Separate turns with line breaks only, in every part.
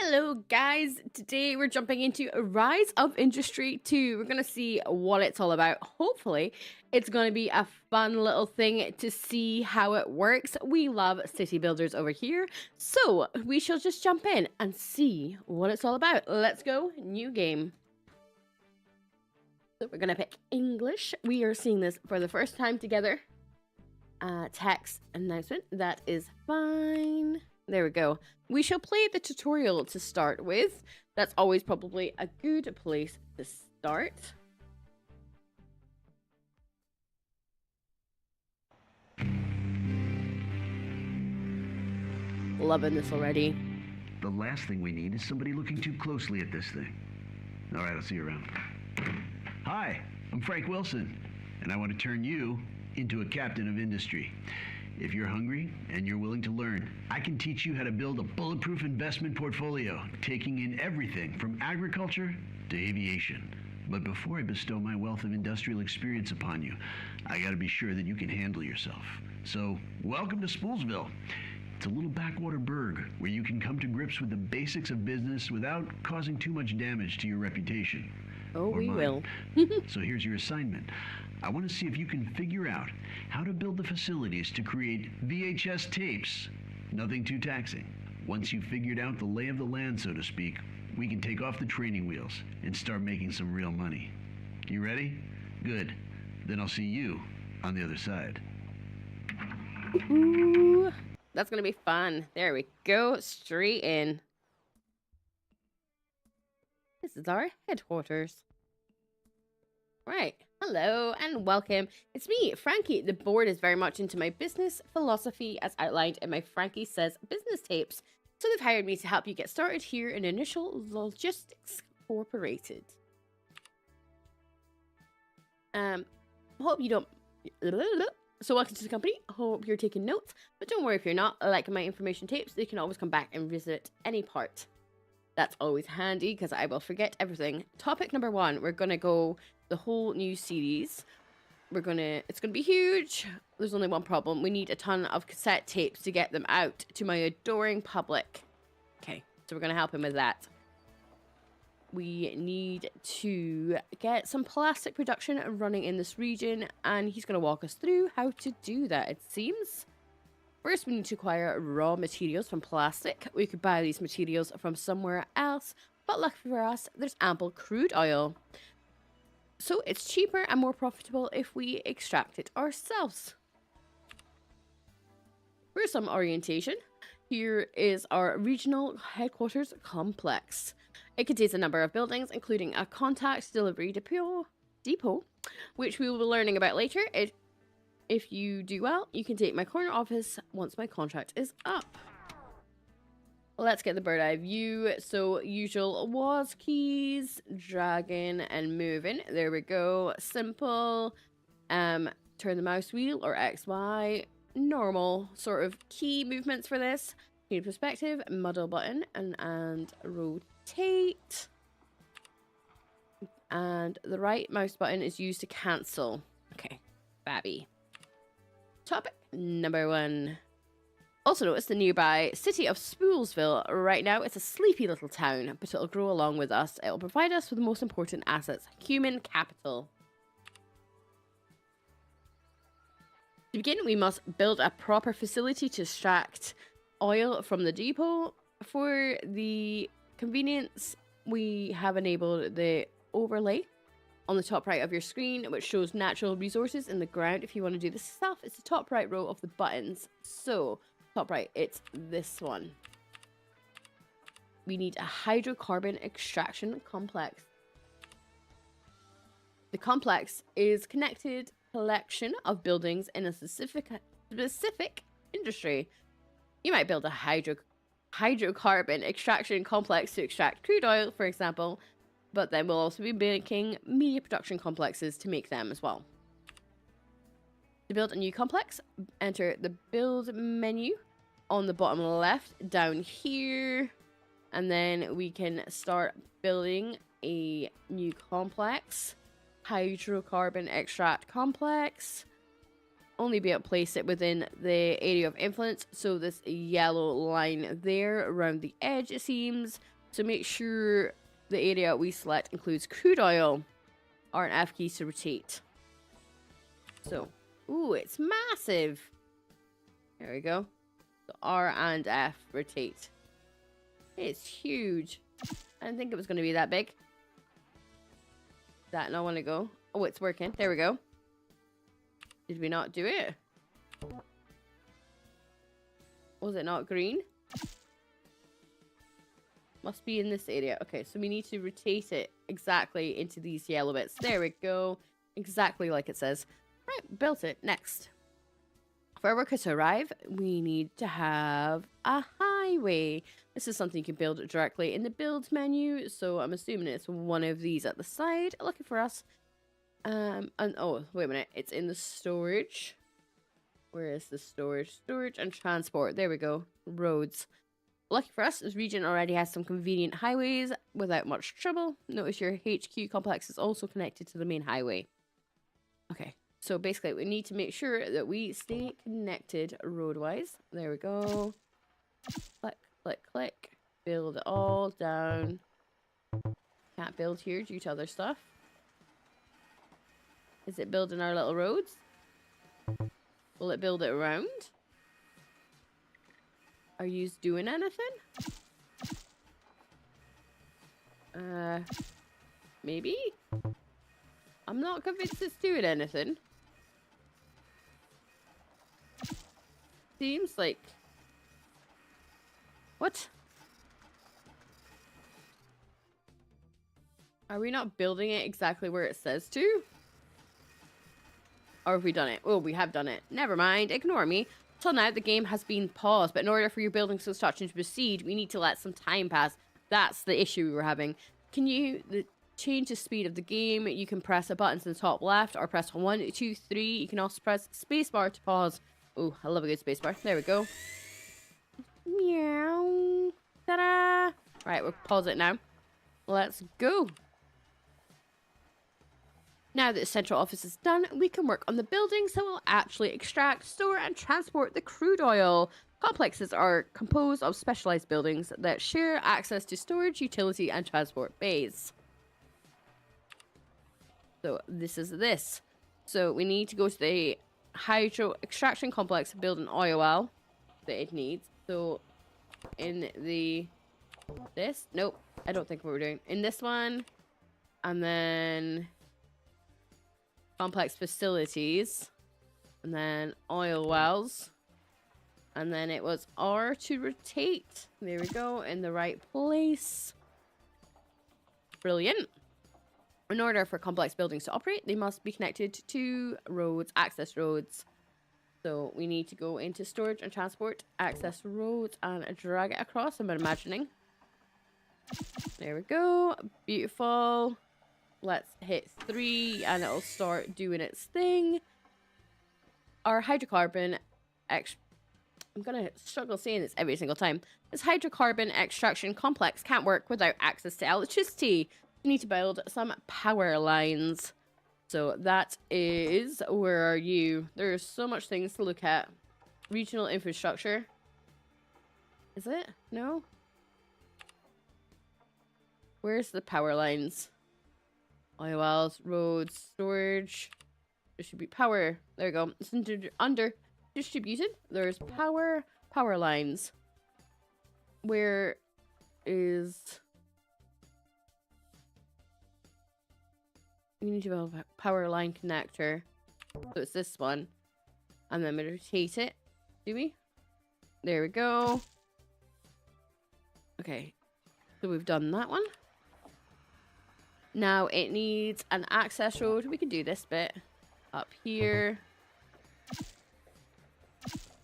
Hello guys, today we're jumping into Rise of Industry 2. We're going to see what it's all about. Hopefully it's going to be a fun little thing to see how it works. We love city builders over here, so we shall just jump in and see what it's all about. Let's go, new game. So we're going to pick English. We are seeing this for the first time together. Text announcement, that is fine. There we go. We shall play the tutorial to start with. That's always probably a good place to start. Loving this already.
The last thing we need is somebody looking too closely at this thing. All right, I'll see you around. Hi, I'm Frank Wilson, and I want to turn you into a captain of industry. If you're hungry and you're willing to learn, I can teach you how to build a bulletproof investment portfolio, taking in everything from agriculture to aviation. But before I bestow my wealth of industrial experience upon you, I gotta be sure that you can handle yourself. So, welcome to Spoolsville. It's a little backwater burg where you can come to grips with the basics of business without causing too much damage to your reputation.
Oh, we will.
So here's your assignment. I want to see if you can figure out how to build the facilities to create VHS tapes. Nothing too taxing. Once you've figured out the lay of the land, so to speak, we can take off the training wheels and start making some real money. You ready? Good. Then I'll see you on the other side.
Ooh, that's gonna be fun. There we go, straight in. This is our headquarters. Right, hello and welcome. It's me, Frankie. The board is very much into my business philosophy as outlined in my Frankie Says business tapes. So they've hired me to help you get started here in Initial Logistics Incorporated. Hope you don't... So welcome to the company. Hope you're taking notes, but don't worry if you're not. Like my information tapes, they can always come back and visit any part. That's always handy because I will forget everything. Topic number 1, we're gonna go the whole new series. It's gonna be huge. There's only one problem. We need a ton of cassette tapes to get them out to my adoring public. Okay, so we're gonna help him with that. We need to get some plastic production running in this region, and he's gonna walk us through how to do that, it seems. First, we need to acquire raw materials from plastic. We could buy these materials from somewhere else, but luckily for us, there's ample crude oil. So it's cheaper and more profitable if we extract it ourselves. For some orientation, here is our regional headquarters complex. It contains a number of buildings, including a contact delivery depot, which we will be learning about later. If you do well, you can take my corner office once my contract is up. Let's get the bird eye view. So usual was keys, dragging and moving. There we go. Simple. Turn the mouse wheel or XY. Normal sort of key movements for this. Need perspective, muddle button and rotate. And the right mouse button is used to cancel. Okay, babby. Topic number 1. Also notice the nearby city of Spoolsville. Right now it's a sleepy little town, but it'll grow along with us. It'll provide us with the most important assets, human capital. To begin, we must build a proper facility to extract oil from the depot. For the convenience, we have enabled the overlay on the top right of your screen, which shows natural resources in the ground. If you want to do this yourself, it's the top right row of the buttons. So, top right, it's this one. We need a hydrocarbon extraction complex. The complex is connected collection of buildings in a specific industry. You might build a hydrocarbon extraction complex to extract crude oil, for example, but then we'll also be making media production complexes to make them as well. To build a new complex, enter the build menu on the bottom left down here, and then we can start building a new complex. Hydrocarbon extract complex. Only be able to place it within the area of influence, so this yellow line there around the edge, it seems. So make sure the area we select includes crude oil. R and F keys to rotate. So, ooh, it's massive. There we go. So R and F rotate. It's huge. I didn't think it was going to be that big. That not want to go. Oh, it's working. There we go. Did we not do it? Was it not green? Must be in this area. Okay, so we need to rotate it exactly into these yellow bits. There we go. Exactly like it says. Right, built it. Next. For our worker to arrive, we need to have a highway. This is something you can build directly in the build menu. So I'm assuming it's one of these at the side. Lucky for us. And oh, wait a minute. It's in the storage. Where is the storage? Storage and transport. There we go. Roads. Lucky for us, this region already has some convenient highways without much trouble. Notice your HQ complex is also connected to the main highway. Okay, so basically we need to make sure that we stay connected road-wise. There we go. Click, click, click. Build it all down. Can't build here due to other stuff. Is it building our little roads? Will it build it around? Are you doing anything? Maybe? I'm not convinced it's doing anything. Seems like... What? Are we not building it exactly where it says to? Or have we done it? Oh, we have done it. Never mind. Ignore me. Till now, the game has been paused, but in order for your buildings construction to proceed, we need to let some time pass. That's the issue we were having. Can you change the speed of the game? You can press a button to the top left, or press 1, 2, 3. You can also press spacebar to pause. Oh, I love a good spacebar. There we go. Meow. Ta-da! Right, we'll pause it now. Let's go. Now that the central office is done, we can work on the buildings that will actually extract, store, and transport the crude oil. Complexes are composed of specialized buildings that share access to storage, utility, and transport bays. So this is this. So we need to go to the hydro extraction complex to build an oil well that it needs. So in this, nope, I don't think what we're doing. In this one, and then complex facilities, and then oil wells, and then it was R to rotate. There we go, in the right place. Brilliant. In order for complex buildings to operate, they must be connected to roads, access roads. So we need to go into storage and transport, access roads, and drag it across, I'm imagining. There we go. Beautiful. Let's hit 3 and it'll start doing its thing. Our hydrocarbon I'm gonna struggle saying this every single time. This hydrocarbon extraction complex can't work without access to electricity. We need to build some power lines. So that is, where are you? There's so much things to look at. Regional infrastructure. Is it? No? Where's the power lines? Oil wells, roads, storage, distribute power. There we go. It's under distributed. There's power lines. Where is... We need to have a power line connector. So it's this one. And then we rotate it. Do we? There we go. Okay. So we've done that one. Now it needs an access road. We can do this bit up here.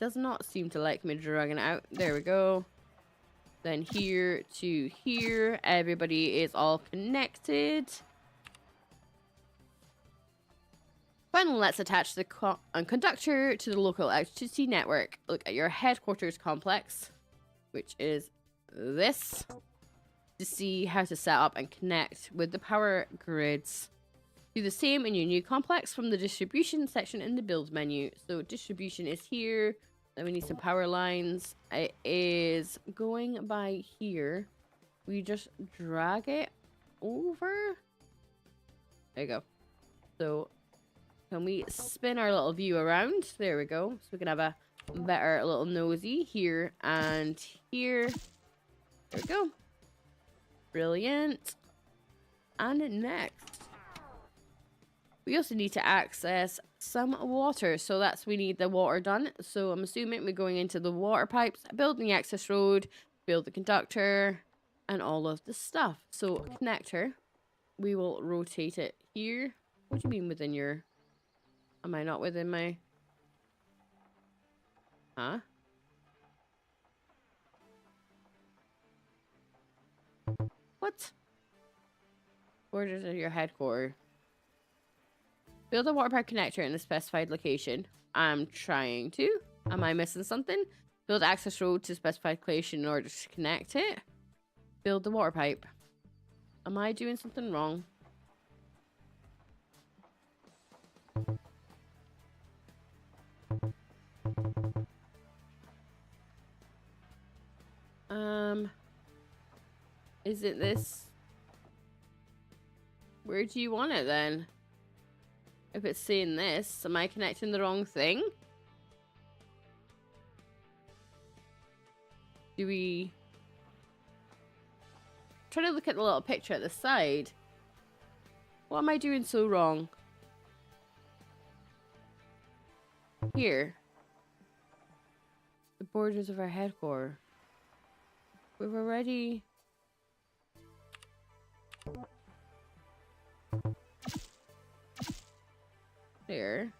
Does not seem to like me dragging it out. There we go. Then here to here. Everybody is all connected. Finally, let's attach the conductor to the local electricity network. Look at your headquarters complex, which is this, to see how to set up and connect with the power grids. Do the same in your new complex from the distribution section in the build menu. So distribution is here. Then we need some power lines. It is going by here. we just drag it over. There you go. So can we spin our little view around? There we go. So we can have a better little nosy here and here. There we go. Brilliant. And next, we also need to access some water. So that's, we need the water done. So I'm assuming we're going into the water pipes, building the access road, build the conductor, and all of the stuff. So connector, we will rotate it here. What do you mean within your... Am I not within my... Huh? What? Borders of your headquarters. Build a water pipe connector in a specified location. I'm trying to. Am I missing something? Build access road to specified location in order to connect it. Build the water pipe. Am I doing something wrong? Is it this? Where do you want it then? If it's saying this, am I connecting the wrong thing? Do we... Try to look at the little picture at the side. What am I doing so wrong? Here. The borders of our headquarters. We've already... There.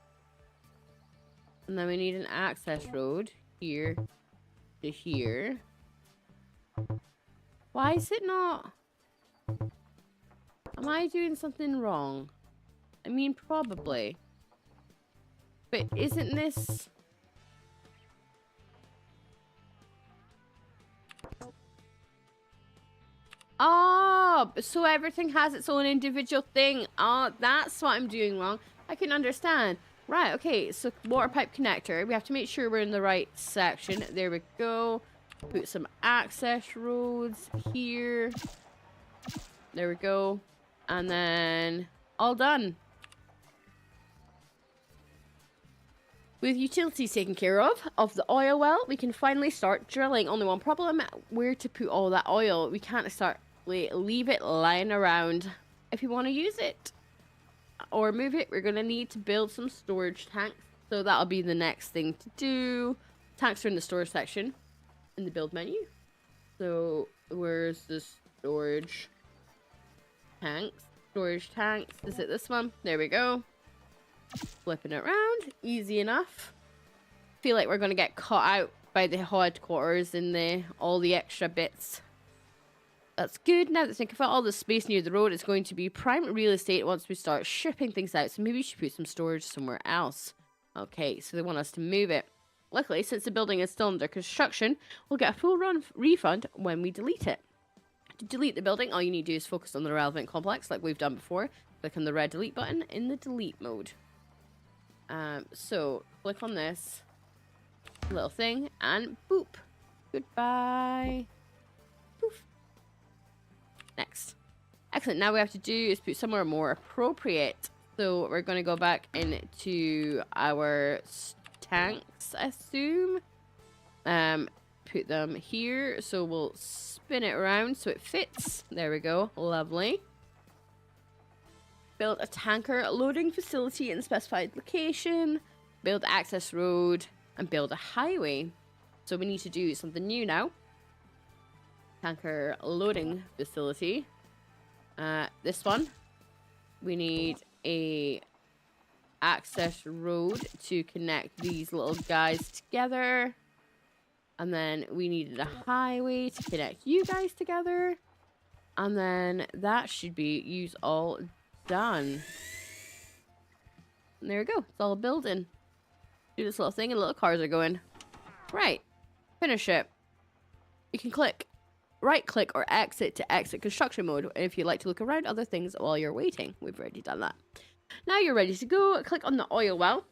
And then we need an access road here to here. Why is it not? Am I doing something wrong? I mean, probably. But isn't this... Oh, so everything has its own individual thing. Oh, that's what I'm doing wrong. I can understand. Right, okay, so water pipe connector. We have to make sure we're in the right section. There we go. Put some access roads here. There we go. And then all done. With utilities taken care of the oil well, we can finally start drilling. Only one problem, where to put all that oil. We can't start, leave it lying around. If you want to use it or move it, we're going to need to build some storage tanks. So that'll be the next thing to do. Tanks are in the storage section in the build menu. So where's the storage tanks? Storage tanks. Is it this one? There we go. Flipping it around. Easy enough. Feel like we're going to get caught out by the headquarters and all the extra bits. That's good. Now that I think about all the space near the road, it's going to be prime real estate once we start shipping things out. So maybe we should put some storage somewhere else. Okay, so they want us to move it. Luckily, since the building is still under construction, we'll get a full refund when we delete it. To delete the building, all you need to do is focus on the relevant complex like we've done before. Click on the red delete button in the delete mode. So click on this little thing and boop. Goodbye. Poof. Next. Excellent. Now we have to do is put somewhere more appropriate. So we're going to go back into our tanks, I assume. Put them here. So we'll spin it around so it fits. There we go. Lovely. Build a tanker loading facility in a specified location. Build access road. And build a highway. So we need to do something new now. Tanker loading facility. This one. We need a access road to connect these little guys together. And then we needed a highway to connect you guys together. And then that should be use all done. And there we go. It's all building. Do this little thing and little cars are going. Right. Finish it. You can click right click or exit to exit construction mode if you'd like to look around other things while you're waiting. We've already done that. Now you're ready to go. Click on the oil well.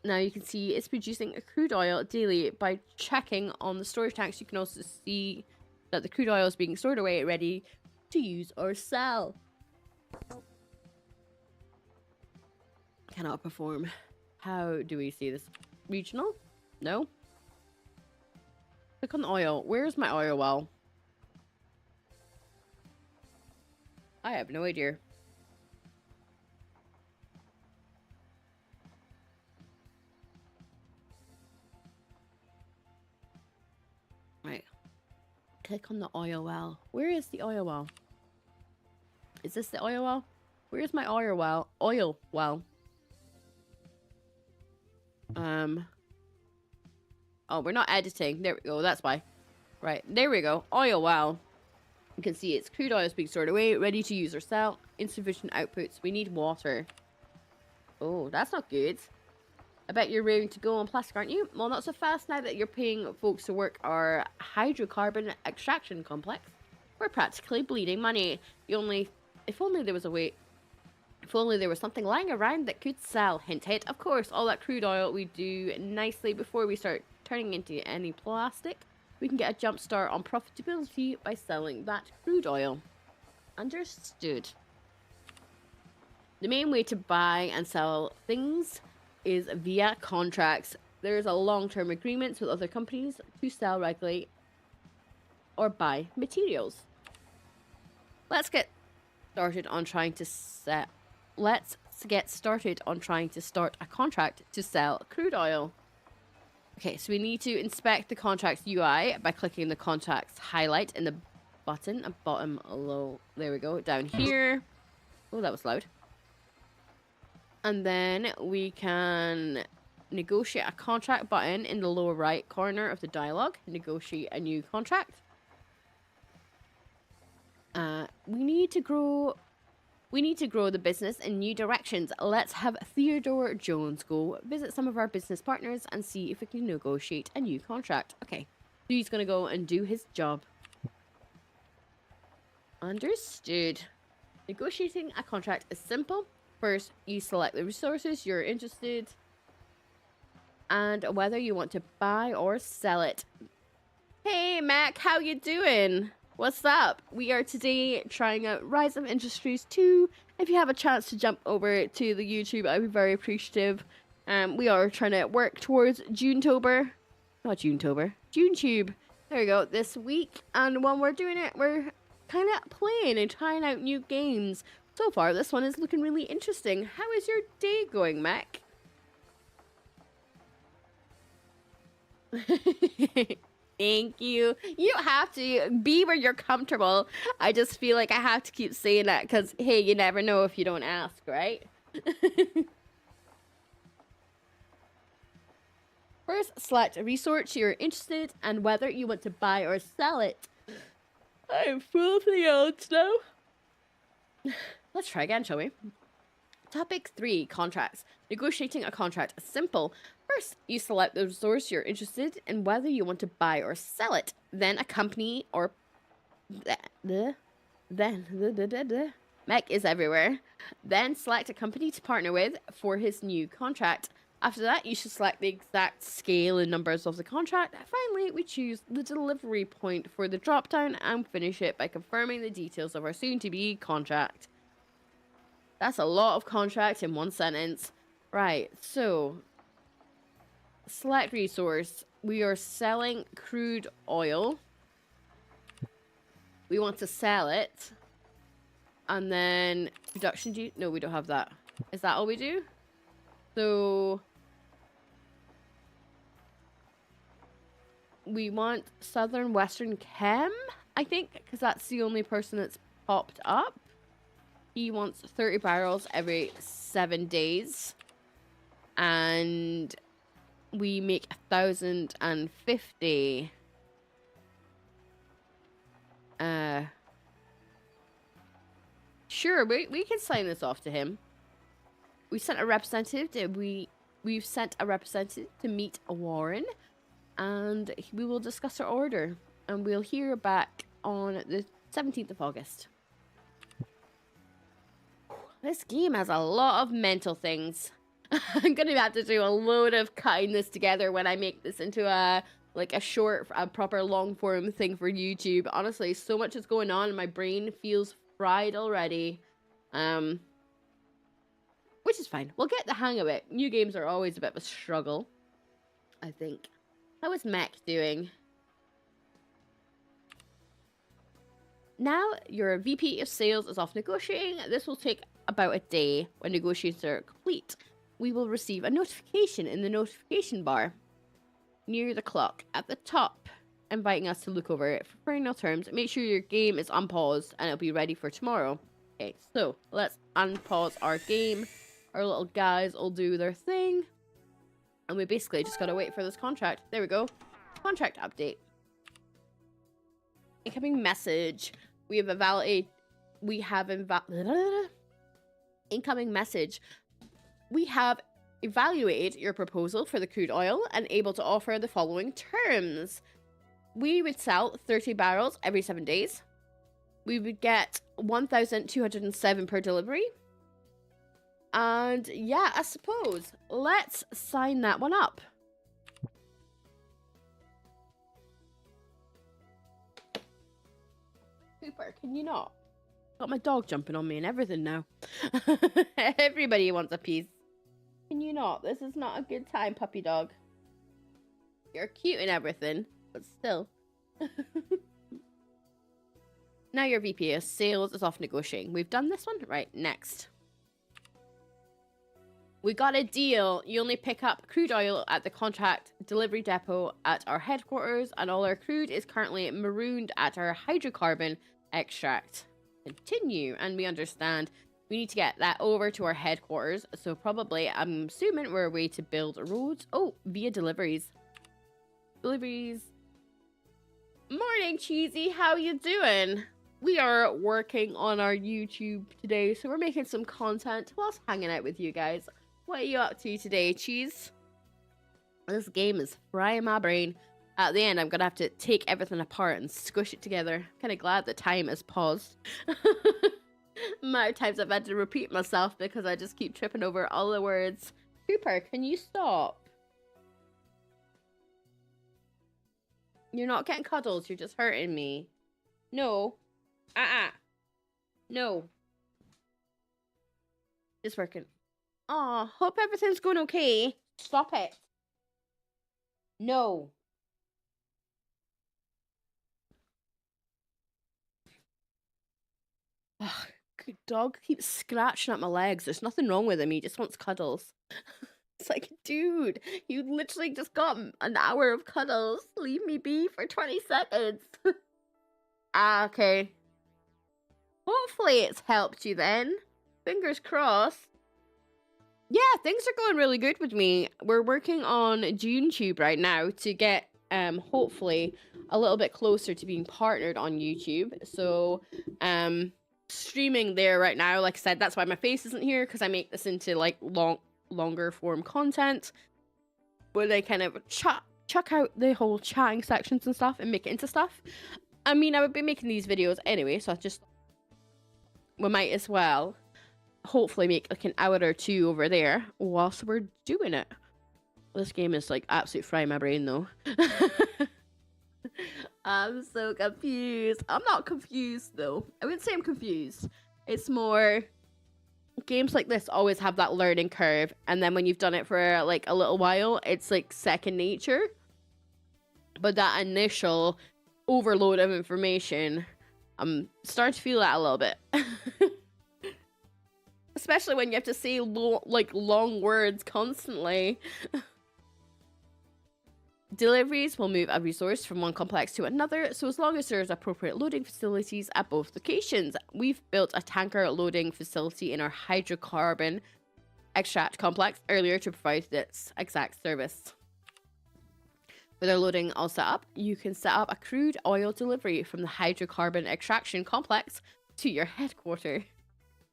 Now you can see it's producing crude oil daily. By checking on the storage tanks, you can also see that the crude oil is being stored away, ready to use or sell. Cannot perform. How do we see this? Regional? No. Click on the oil. Where's my oil well? I have no idea. Right. Click on the oil well. Where is the oil well? Is this the oil well? Where's my oil well? Oil well. Oh, we're not editing. There we go. That's why. Right. There we go. Oil well. You can see it's crude oil is being stored away, ready to use or sell. Insufficient outputs. We need water. Oh, that's not good. I bet you're ready to go on plastic, aren't you? Well, not so fast now that you're paying folks to work our hydrocarbon extraction complex. We're practically bleeding money. If only there was a way. If only there was something lying around that could sell. Hint, hint. Of course, all that crude oil we do nicely before we start turning into any plastic. We can get a jump start on profitability by selling that crude oil. Understood. The main way to buy and sell things is via contracts. There's a long-term agreements with other companies to sell regularly or buy materials. Let's get started on trying to start a contract to sell crude oil. Okay, so we need to inspect the contract's UI by clicking the contract's highlight in the button, bottom low. There we go, down here. Oh, that was loud. And then we can negotiate a contract button in the lower right corner of the dialog. Negotiate a new contract. We need to grow the business in new directions. Let's have Theodore Jones go visit some of our business partners and see if we can negotiate a new contract. Okay, so he's gonna go and do his job. Understood. Negotiating a contract is simple. First, you select the resources you're interested and whether you want to buy or sell it. Hey Mac, how you doing? What's up? We are today trying out Rise of Industries 2. If you have a chance to jump over to the YouTube, I'd be very appreciative. We are trying to work towards Junetober. Not Junetober. Junetube. There we go. This week. And when we're doing it, we're kind of playing and trying out new games. So far, this one is looking really interesting. How is your day going, Mac? Thank you. You don't have to be where you're comfortable. I just feel like I have to keep saying that because, hey, you never know if you don't ask, right? First, select a resource you're interested and whether you want to buy or sell it. I'm full of the odds now. Let's try again, shall we? Topic 3, contracts. Negotiating a contract is simple. First, you select the resource you're interested in whether you want to buy or sell it. Then a company or Mech is everywhere. Then select a company to partner with for his new contract. After that, you should select the exact scale and numbers of the contract. Finally, we choose the delivery point for the drop-down and finish it by confirming the details of our soon-to-be contract. That's a lot of contract in one sentence. Right, so select resource. We are selling crude oil. We want to sell it. And then production duty. No, we don't have that. Is that all we do? So we want Southern Western Chem, I think, because that's the only person that's popped up. He wants 30 barrels every 7 days. And we make 1,050. Sure, we can sign this off to him. We sent a representative. We've sent a representative to meet Warren, and we will discuss our order, and we'll hear back on the 17th of August. This game has a lot of mental things. I'm gonna have to do a load of cutting this together when I make this into a like a proper long form thing for YouTube. Honestly, so much is going on and my brain feels fried already. Which is fine. We'll get the hang of it. New games are always a bit of a struggle, I think. How is Mech doing? Now your VP of Sales is off negotiating. This will take about a day. When negotiations are complete, we will receive a notification in the notification bar near the clock at the top, inviting us to look over it for final terms. Make sure your game is unpaused and it'll be ready for tomorrow. Okay, so let's unpause our game. Our little guys will do their thing. And we basically just gotta wait for this contract. There we go. Contract update. Incoming message. Incoming message. We have evaluated your proposal for the crude oil and able to offer the following terms. We would sell 30 barrels every 7 days. We would get 1,207 per delivery. And yeah, I suppose let's sign that one up. Cooper, can you not? Got my dog jumping on me and everything now. Everybody wants a piece. Can you not? This is not a good time, puppy dog. You're cute and everything, but still. Now your VP of Sales is off negotiating. We've done this one? Right, next. We got a deal. You only pick up crude oil at the contract delivery depot at our headquarters, and all our crude is currently marooned at our hydrocarbon extract. Continue, and we understand we need to get that over to our headquarters, so probably, I'm assuming we're away to build roads. Oh, via deliveries. Deliveries. Morning, Cheesy. How you doing? We are working on our YouTube today, so we're making some content whilst hanging out with you guys. What are you up to today, Cheese? This game is frying my brain. At the end, I'm going to have to take everything apart and squish it together. Kind of glad the time has paused. Amount of times I've had to repeat myself because I just keep tripping over all the words. Cooper, can you stop? You're not getting cuddles, you're just hurting me. No. No. It's working. Aw, hope everything's going okay. Stop it. No. Ugh, good dog keeps scratching at my legs. There's nothing wrong with him. He just wants cuddles. It's like, dude, you literally just got an hour of cuddles. Leave me be for 20 seconds. Okay. Hopefully it's helped you then. Fingers crossed. Yeah, things are going really good with me. We're working on JuneTube right now to get, hopefully, a little bit closer to being partnered on YouTube. So, streaming there right now. Like I said, that's why my face isn't here, because I make this into, like, longer form content. Where they kind of chuck out the whole chatting sections and stuff and make it into stuff. I mean, I would be making these videos anyway, so we might as well hopefully make like an hour or two over there whilst we're doing it. This game is like absolute frying my brain though. I'm so confused. I'm not confused though. I wouldn't say I'm confused. It's more games like this always have that learning curve, and then when you've done it for like a little while, it's like second nature. But that initial overload of information, I'm starting to feel that a little bit. Especially when you have to say long words constantly. Deliveries will move a resource from one complex to another, so as long as there's appropriate loading facilities at both locations. We've built a tanker loading facility in our hydrocarbon extract complex earlier to provide this exact service. With our loading all set up, you can set up a crude oil delivery from the hydrocarbon extraction complex to your headquarters.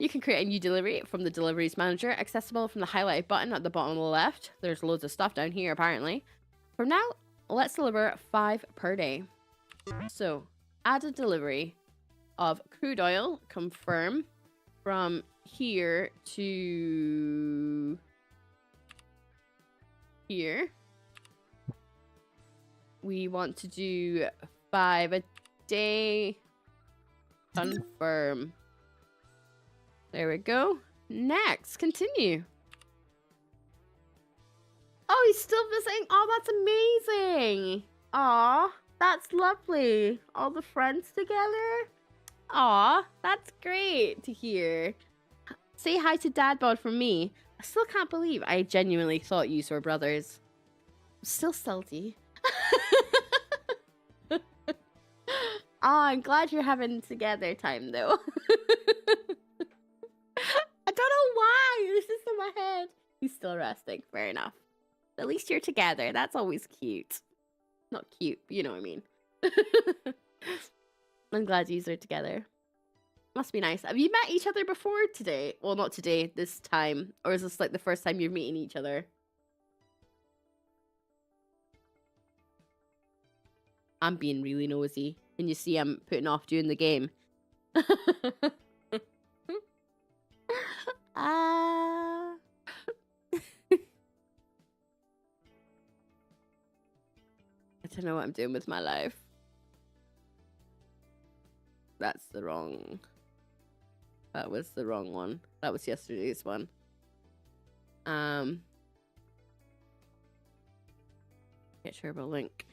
You can create a new delivery from the deliveries manager, accessible from the highlighted button at the bottom of the left. There's loads of stuff down here apparently. For now, let's deliver 5 per day. So, add a delivery of crude oil, confirm, from here to here. we want to do 5 a day. Confirm. There we go. Next, continue. Oh, he's still visiting. Oh, that's amazing. Aw, that's lovely. All the friends together. Aw, that's great to hear. Say hi to Dad Bod from me. I still can't believe I genuinely thought you were brothers. I'm still salty. Oh, I'm glad you're having together time though. I don't know why. This is in my head. He's still resting. Fair enough. At least you're together. That's always cute. Not cute, but you know what I mean. I'm glad you are together. Must be nice. Have you met each other before today? Well, not today, this time. Or is this like the first time you're meeting each other? I'm being really nosy. Can you see I'm putting off doing the game? I don't know what I'm doing with my life. That's the wrong... That was the wrong one. That was yesterday's one. Get shareable link.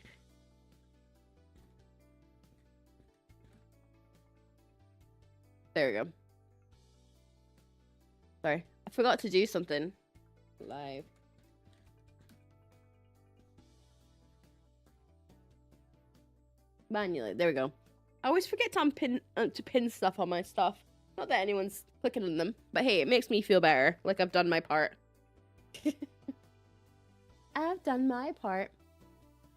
There we go. Sorry. I forgot to do something. Live. Manually. There we go. I always forget to pin stuff on my stuff. Not that anyone's clicking on them, but hey, it makes me feel better. Like I've done my part. I've done my part.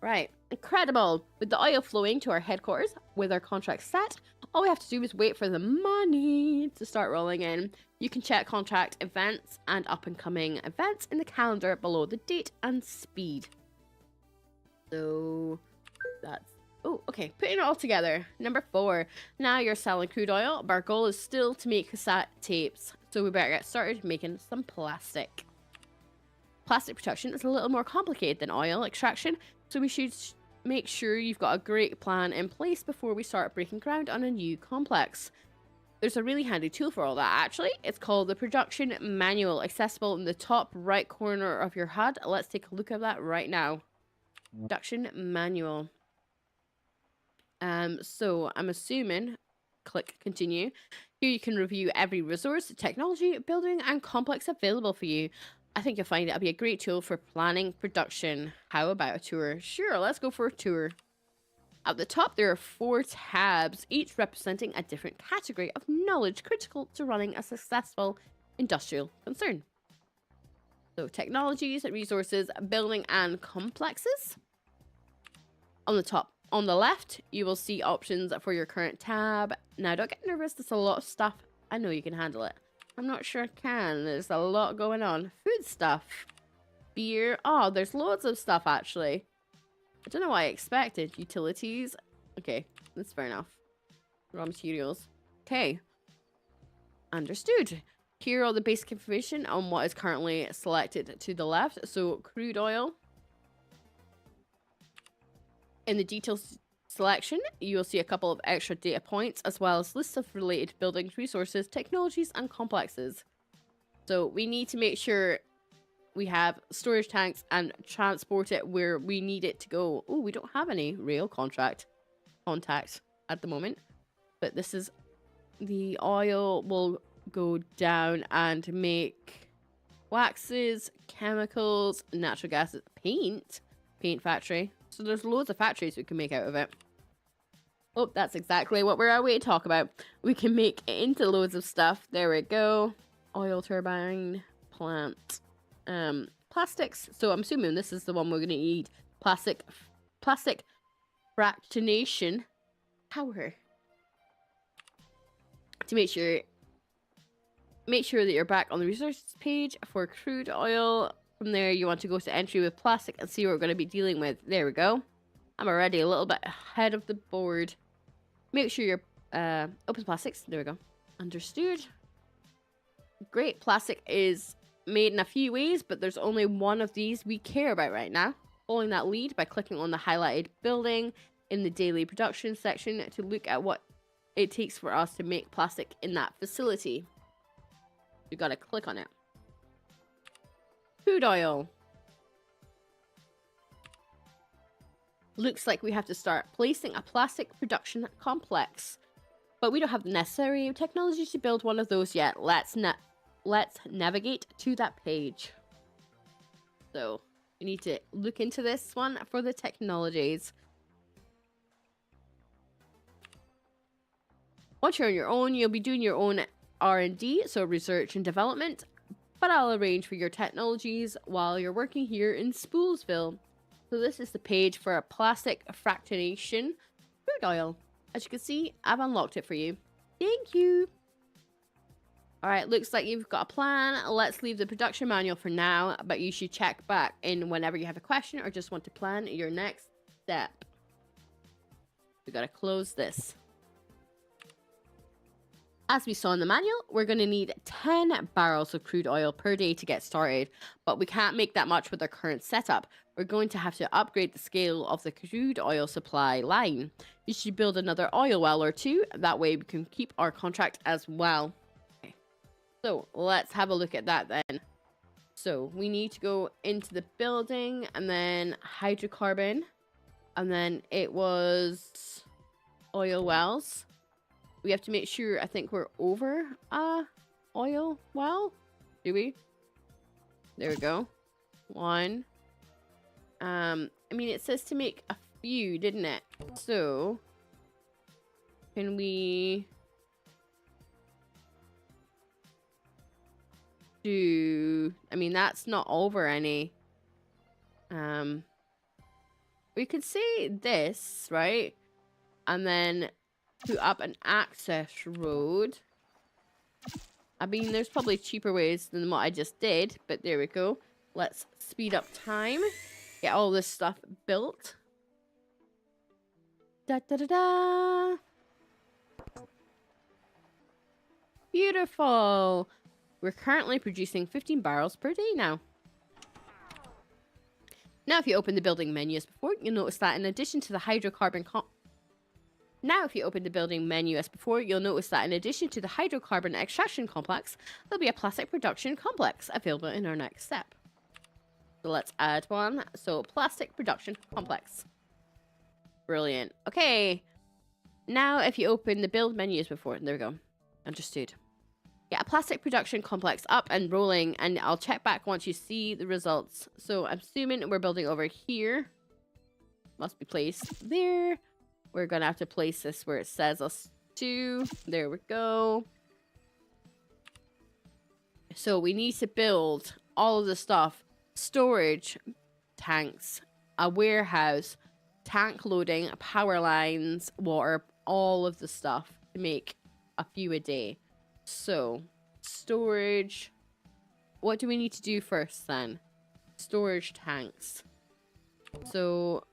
Right. Incredible. With the oil flowing to our headquarters, with our contract set, all we have to do is wait for the money to start rolling in. You can check contract events and up-and-coming events in the calendar below the date and speed. So, that's... Oh, okay. Putting it all together. Number 4. Now you're selling crude oil, but our goal is still to make cassette tapes. So we better get started making some plastic. Plastic production is a little more complicated than oil extraction, so we should make sure you've got a great plan in place before we start breaking ground on a new complex. There's a really handy tool for all that, actually. It's called the Production Manual, accessible in the top right corner of your HUD. Let's take a look at that right now. Production Manual. So I'm assuming, click continue. Here you can review every resource, technology, building, and complex available for you. I think you'll find it'll be a great tool for planning production. How about a tour? Sure, let's go for a tour. At the top, there are 4 tabs, each representing a different category of knowledge critical to running a successful industrial concern. So, technologies, resources, building, and complexes. On the top, on the left, you will see options for your current tab. Now, don't get nervous. There's a lot of stuff. I know you can handle it. I'm not sure I can. There's a lot going on. Food stuff. Beer. Oh, there's loads of stuff, actually. I don't know what I expected. Utilities. Okay, that's fair enough. Raw materials. Okay. Understood. Here are all the basic information on what is currently selected to the left. So, crude oil. In the details selection, you will see a couple of extra data points, as well as lists of related buildings, resources, technologies, and complexes. So we need to make sure we have storage tanks and transport it where we need it to go. Oh, we don't have any rail contact at the moment. But this is... The oil will go down and make waxes, chemicals, natural gases, paint factory. So there's loads of factories we can make out of it. Oh, that's exactly what we're on our way to talk about. We can make it into loads of stuff. There we go. Oil turbine, plant, plastics. So I'm assuming this is the one we're going to need. Plastic fractionation power. To make sure that you're back on the resources page for crude oil. From there, you want to go to entry with plastic and see what we're going to be dealing with. There we go. I'm already a little bit ahead of the board. Make sure you're open plastics. There we go. Understood. Great. Plastic is made in a few ways, but there's only one of these we care about right now. following that lead by clicking on the highlighted building in the daily production section to look at what it takes for us to make plastic in that facility. You gotta click on it. Crude oil. Looks like we have to start placing a plastic production complex, but we don't have the necessary technology to build one of those yet. Let's navigate to that page. So you need to look into this one for the technologies. Once you're on your own, you'll be doing your own R&D, so research and development, but I'll arrange for your technologies while you're working here in Spoolsville. So this is the page for a plastic fractionation crude oil. As you can see, I've unlocked it for you. Thank you. Alright, looks like you've got a plan. Let's leave the production manual for now, but you should check back in whenever you have a question or just want to plan your next step. We gotta close this. As we saw in the manual, we're going to need 10 barrels of crude oil per day to get started, but we can't make that much with our current setup. We're going to have to upgrade the scale of the crude oil supply line. You should build another oil well or two, that way we can keep our contract as well. Okay. So let's have a look at that then. So we need to go into the building and then hydrocarbon, and then it was oil wells. We have to make sure, I think we're over oil well. Do we? There we go. One. I mean, it says to make a few, didn't it? So, can we do... I mean, that's not over any. We could say this, right? And then put up an access road. I mean, there's probably cheaper ways than what I just did, but there we go. Let's speed up time. Get all this stuff built. Da da da da. Beautiful. We're currently producing 15 barrels per day now. Now, if you open the building menu as before, you'll notice that in addition to the hydrocarbon extraction complex, there'll be a plastic production complex available in our next step. So let's add one. So plastic production complex. Brilliant. Okay. Now if you open the build menu as before, there we go. Understood. Get a plastic production complex up and rolling, and I'll check back once you see the results. So I'm assuming we're building over here. Must be placed there. We're going to have to place this where it says us to. There we go. So we need to build all of the stuff. Storage tanks, a warehouse, tank loading, power lines, water, all of the stuff to make a few a day. So, storage. What do we need to do first then? Storage tanks. So,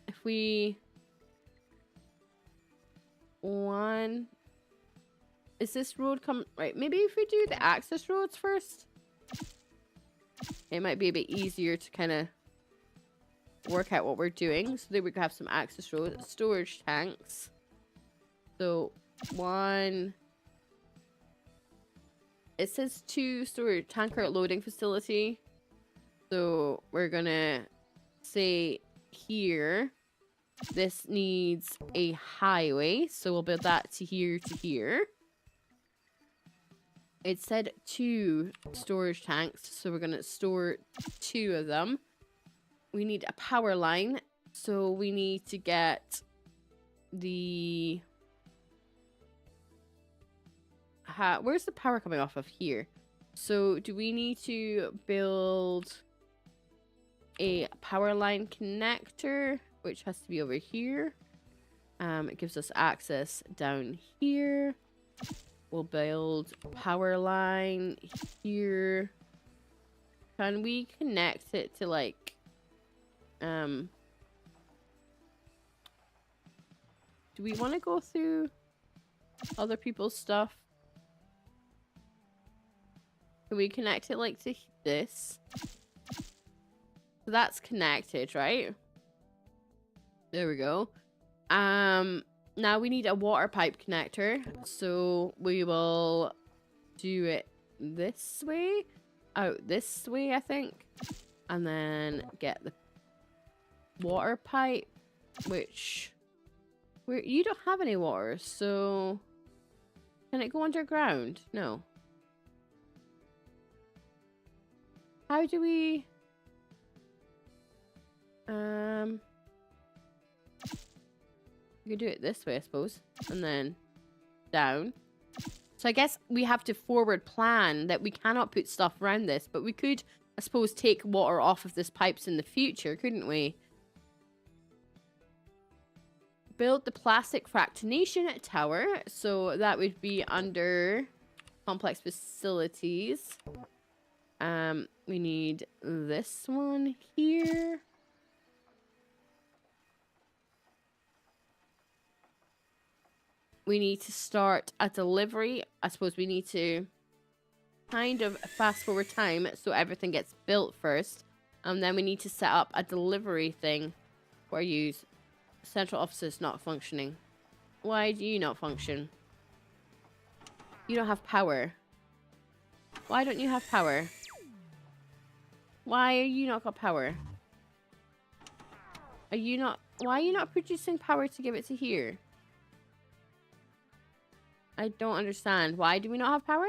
if we... One... Is this road come... Right, maybe if we do the access roads first? It might be a bit easier to kind of work out what we're doing. So there we have some access roads. Storage tanks. So, one... It says 2 storage tanker loading facility. So we're gonna say here, this needs a highway. So we'll build that to here to here. It said 2 storage tanks. So we're gonna store 2 of them. We need a power line. So we need to get the... where's the power coming off of here? So do we need to build a power line connector, which has to be over here? It gives us access down here. We'll build power line here. Can we connect it to like do we want to go through other people's stuff? Can we connect it like to this? So that's connected, right? There we go. Now we need a water pipe connector. So we will do it this way. Out this way, I think. And then get the water pipe, which... you don't have any water, so... Can it go underground? No. How do we... We could do it this way, I suppose. And then down. So I guess we have to forward plan that we cannot put stuff around this, but we could, I suppose, take water off of this pipes in the future, couldn't we? Build the plastic fractionation tower. So that would be under complex facilities. We need this one here. We need to start a delivery. I suppose we need to kind of fast forward time so everything gets built first. And then we need to set up a delivery thing for use. Central office is not functioning. Why do you not function? You don't have power. Why don't you have power? Why are you not got power? Are you not... Why are you not producing power to give it to here? I don't understand. Why do we not have power?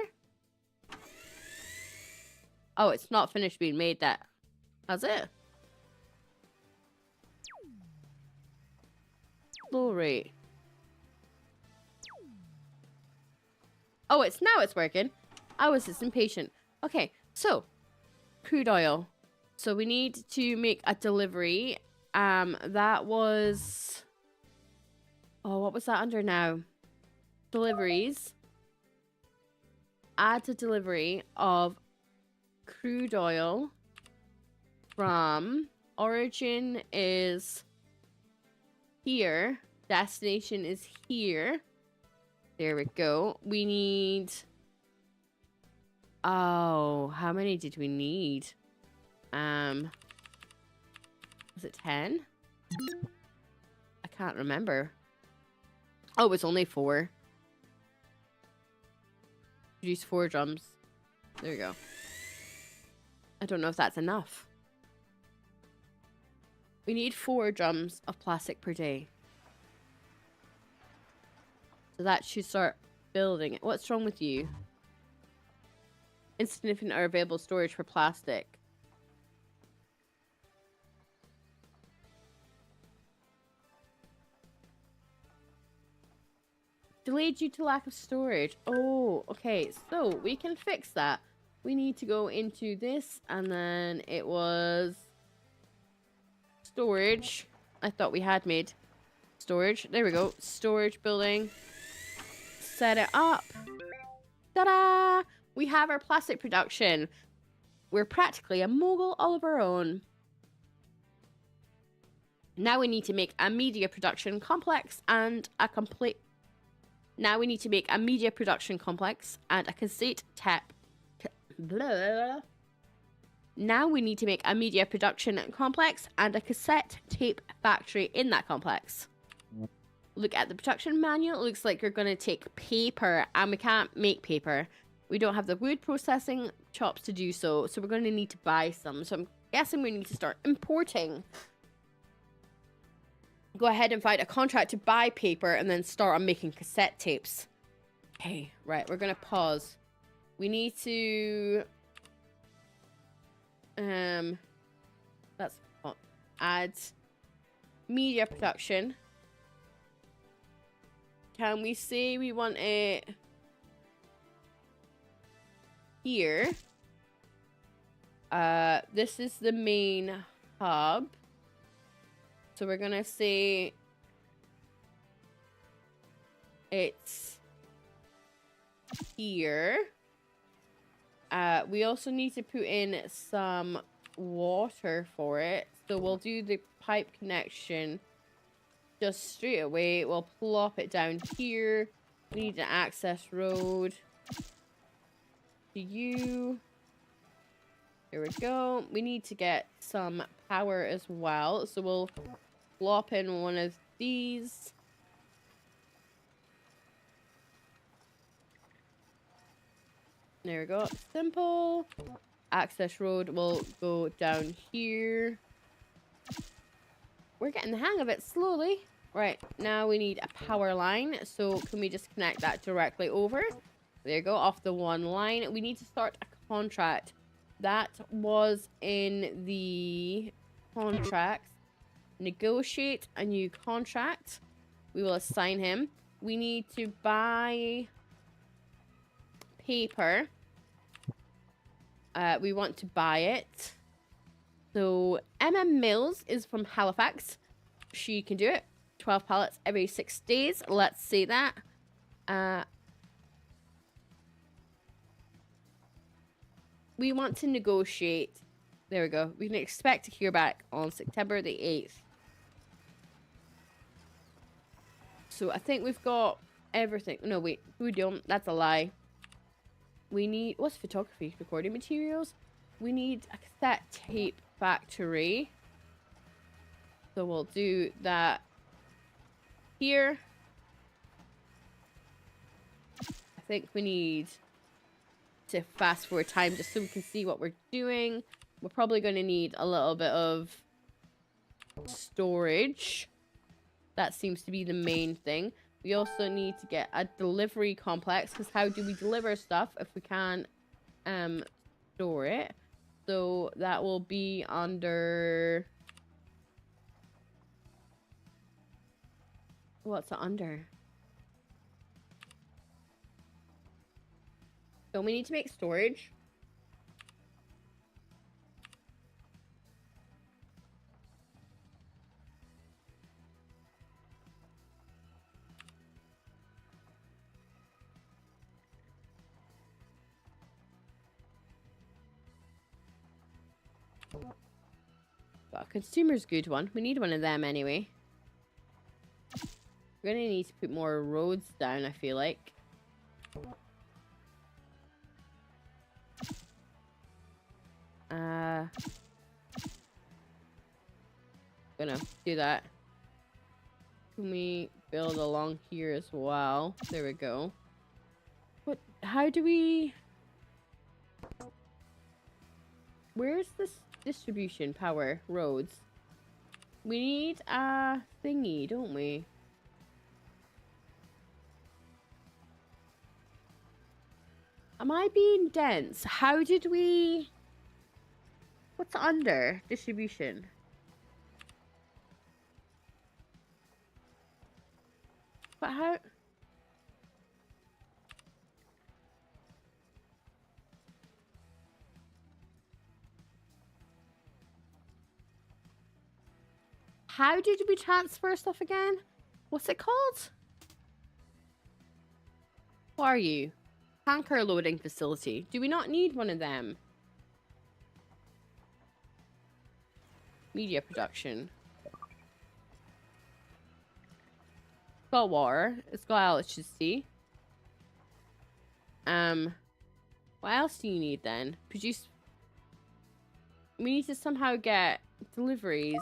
Oh, it's not finished being made that. Has it? Flow rate. Oh, now it's working. I was just impatient. Okay, so crude oil. So we need to make a delivery. That was... Oh, what was that under now? Deliveries. Add a delivery of crude oil from origin is here. Destination is here. There we go. We need... Oh, how many did we need? Was it 10? I can't remember. Oh, it's only 4. Produce 4 drums. There we go. I don't know if that's enough. We need 4 drums of plastic per day. So that should start building it. What's wrong with you? Insignificant or available storage for plastic. Delayed due to lack of storage. Oh, okay. So we can fix that. We need to go into this, and then it was storage. I thought we had made storage. There we go. Storage building. Set it up. Ta-da! We have our plastic production. We're practically a mogul all of our own. Now we need to make a media production complex and a complete... Now we need to make a media production complex and a cassette tape. Now we need to make a media production complex and a cassette tape factory in that complex. Look at the production manual. It looks like you're going to take paper, and we can't make paper. We don't have the wood processing chops to do so, so we're going to need to buy some. So I'm guessing we need to start importing. Go ahead and find a contract to buy paper and then start on making cassette tapes. Okay, right, we're going to pause. We need to... Let's add media production. Can we say we want it here? This is the main hub. So we're gonna say it's here. We also need to put in some water for it. So we'll do the pipe connection just straight away. We'll plop it down here. We need an access road to you. Here we go. We need to get some power as well. So we'll plop in one of these. There we go. Simple. Access road will go down here. We're getting the hang of it slowly. Right, now we need a power line. So can we just connect that directly over? There you go, off the one line. We need to start a contract. That was in the contracts. Negotiate a new contract. We will assign him. We need to buy paper. We want to buy it. So Mills is from Halifax. She can do it. 12 pallets every 6 days. Let's say that. We want to negotiate. There we go. We can expect to hear back on September the 8th. So I think we've got everything. No, wait. We don't. That's a lie. We need... What's photography? Recording materials? We need a cassette tape factory. So we'll do that here. I think we need to fast forward time just so we can see what we're doing. We're probably going to need a little bit of storage. That seems to be the main thing. We also need to get a delivery complex, because how do we deliver stuff if we can't store it? So that will be under... What's it under? So we need to make storage. Got a consumer's good one. We need one of them anyway. We're gonna need to put more roads down, I feel like. Gonna do that. Can we build along here as well? There we go. What? How do we... Where's this distribution power roads? We need a thingy, don't we? Am I being dense? How did we... What's under distribution? But how... How did we transfer stuff again? What's it called? Who are you? Tanker loading facility. Do we not need one of them? Media production. It's got water. It's got electricity. What else do you need then? Produce... We need to somehow get deliveries.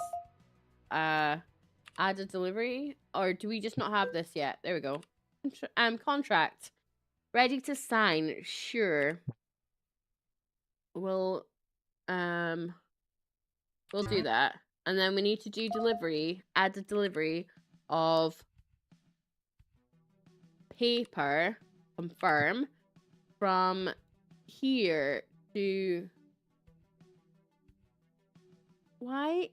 Add a delivery? Or do we just not have this yet? There we go. Contract. Ready to sign. Sure. We'll do that. And then we need to do delivery. Add the delivery of paper. Confirm. From here to... Why?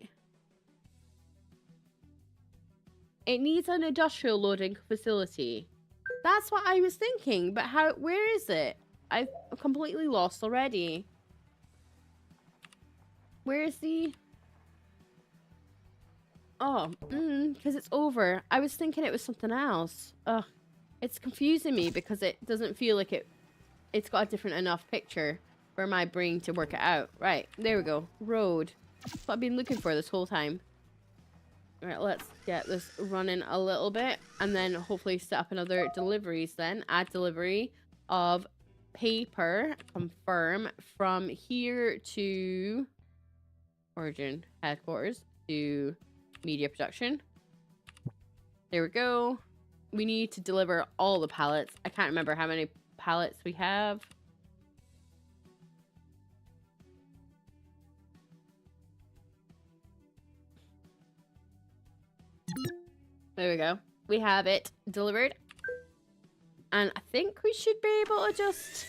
It needs an industrial loading facility. That's what I was thinking, but how? Where is it? I've completely lost already. Where is the... Oh, because it's over. I was thinking it was something else. Ugh. It's confusing me because it doesn't feel like it's got a different enough picture for my brain to work it out. Right, there we go. Road. That's what I've been looking for this whole time. Alright, let's get this running a little bit. And then hopefully set up another deliveries then. Add delivery of paper, confirm, from here to origin headquarters to media production. There we go. We need to deliver all the pallets. I can't remember how many pallets we have. There we go. We have it delivered. And I think we should be able to just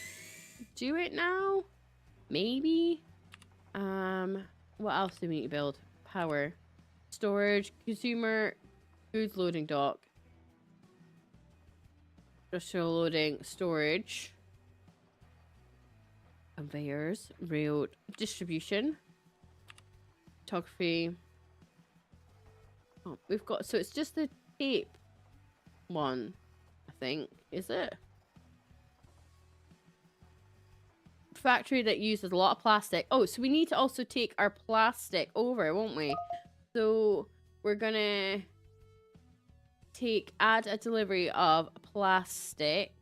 do it now. Maybe. What else do we need to build? Power. Storage. Consumer. Goods loading dock. Industrial loading. Storage. Conveyors. Rail. Distribution. Photography. Oh, we've got... So it's just the tape one, I think. Is it? Factory that uses a lot of plastic. Oh, so we need to also take our plastic over, won't we? So we're gonna add a delivery of plastic.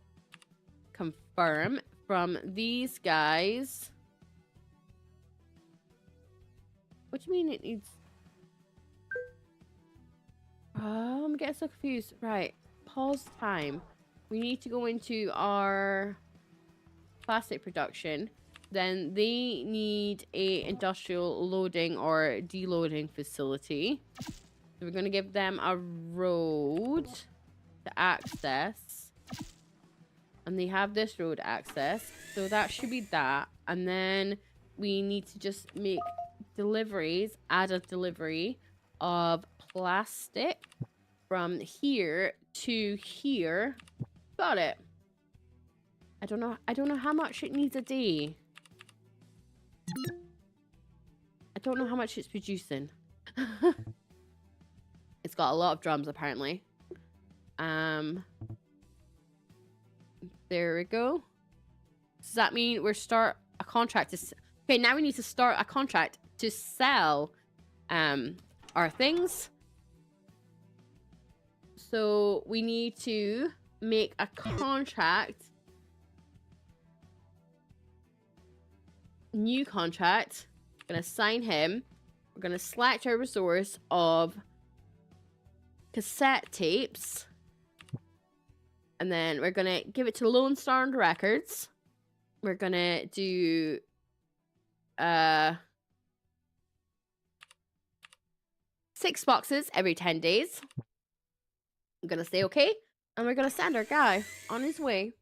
Confirm from these guys. What do you mean it needs... Oh, I'm getting so confused. Right. Pause time. We need to go into our plastic production. Then they need a industrial loading or deloading facility. So we're going to give them a road to access. And they have this road access. So that should be that. And then we need to just make deliveries, add a delivery of plastic from here to here. Got it. I don't know how much it needs a day. I don't know how much it's producing. It's got a lot of drums apparently. There we go. Does that mean we're start a contract to okay, now we need to start a contract to sell our things. So we need to make a contract. New contract. We're gonna sign him. We're gonna select our resource of cassette tapes. And then we're gonna give it to Lone Star Records. We're gonna do 6 boxes every 10 days. I'm gonna say okay, and we're gonna send our guy on his way.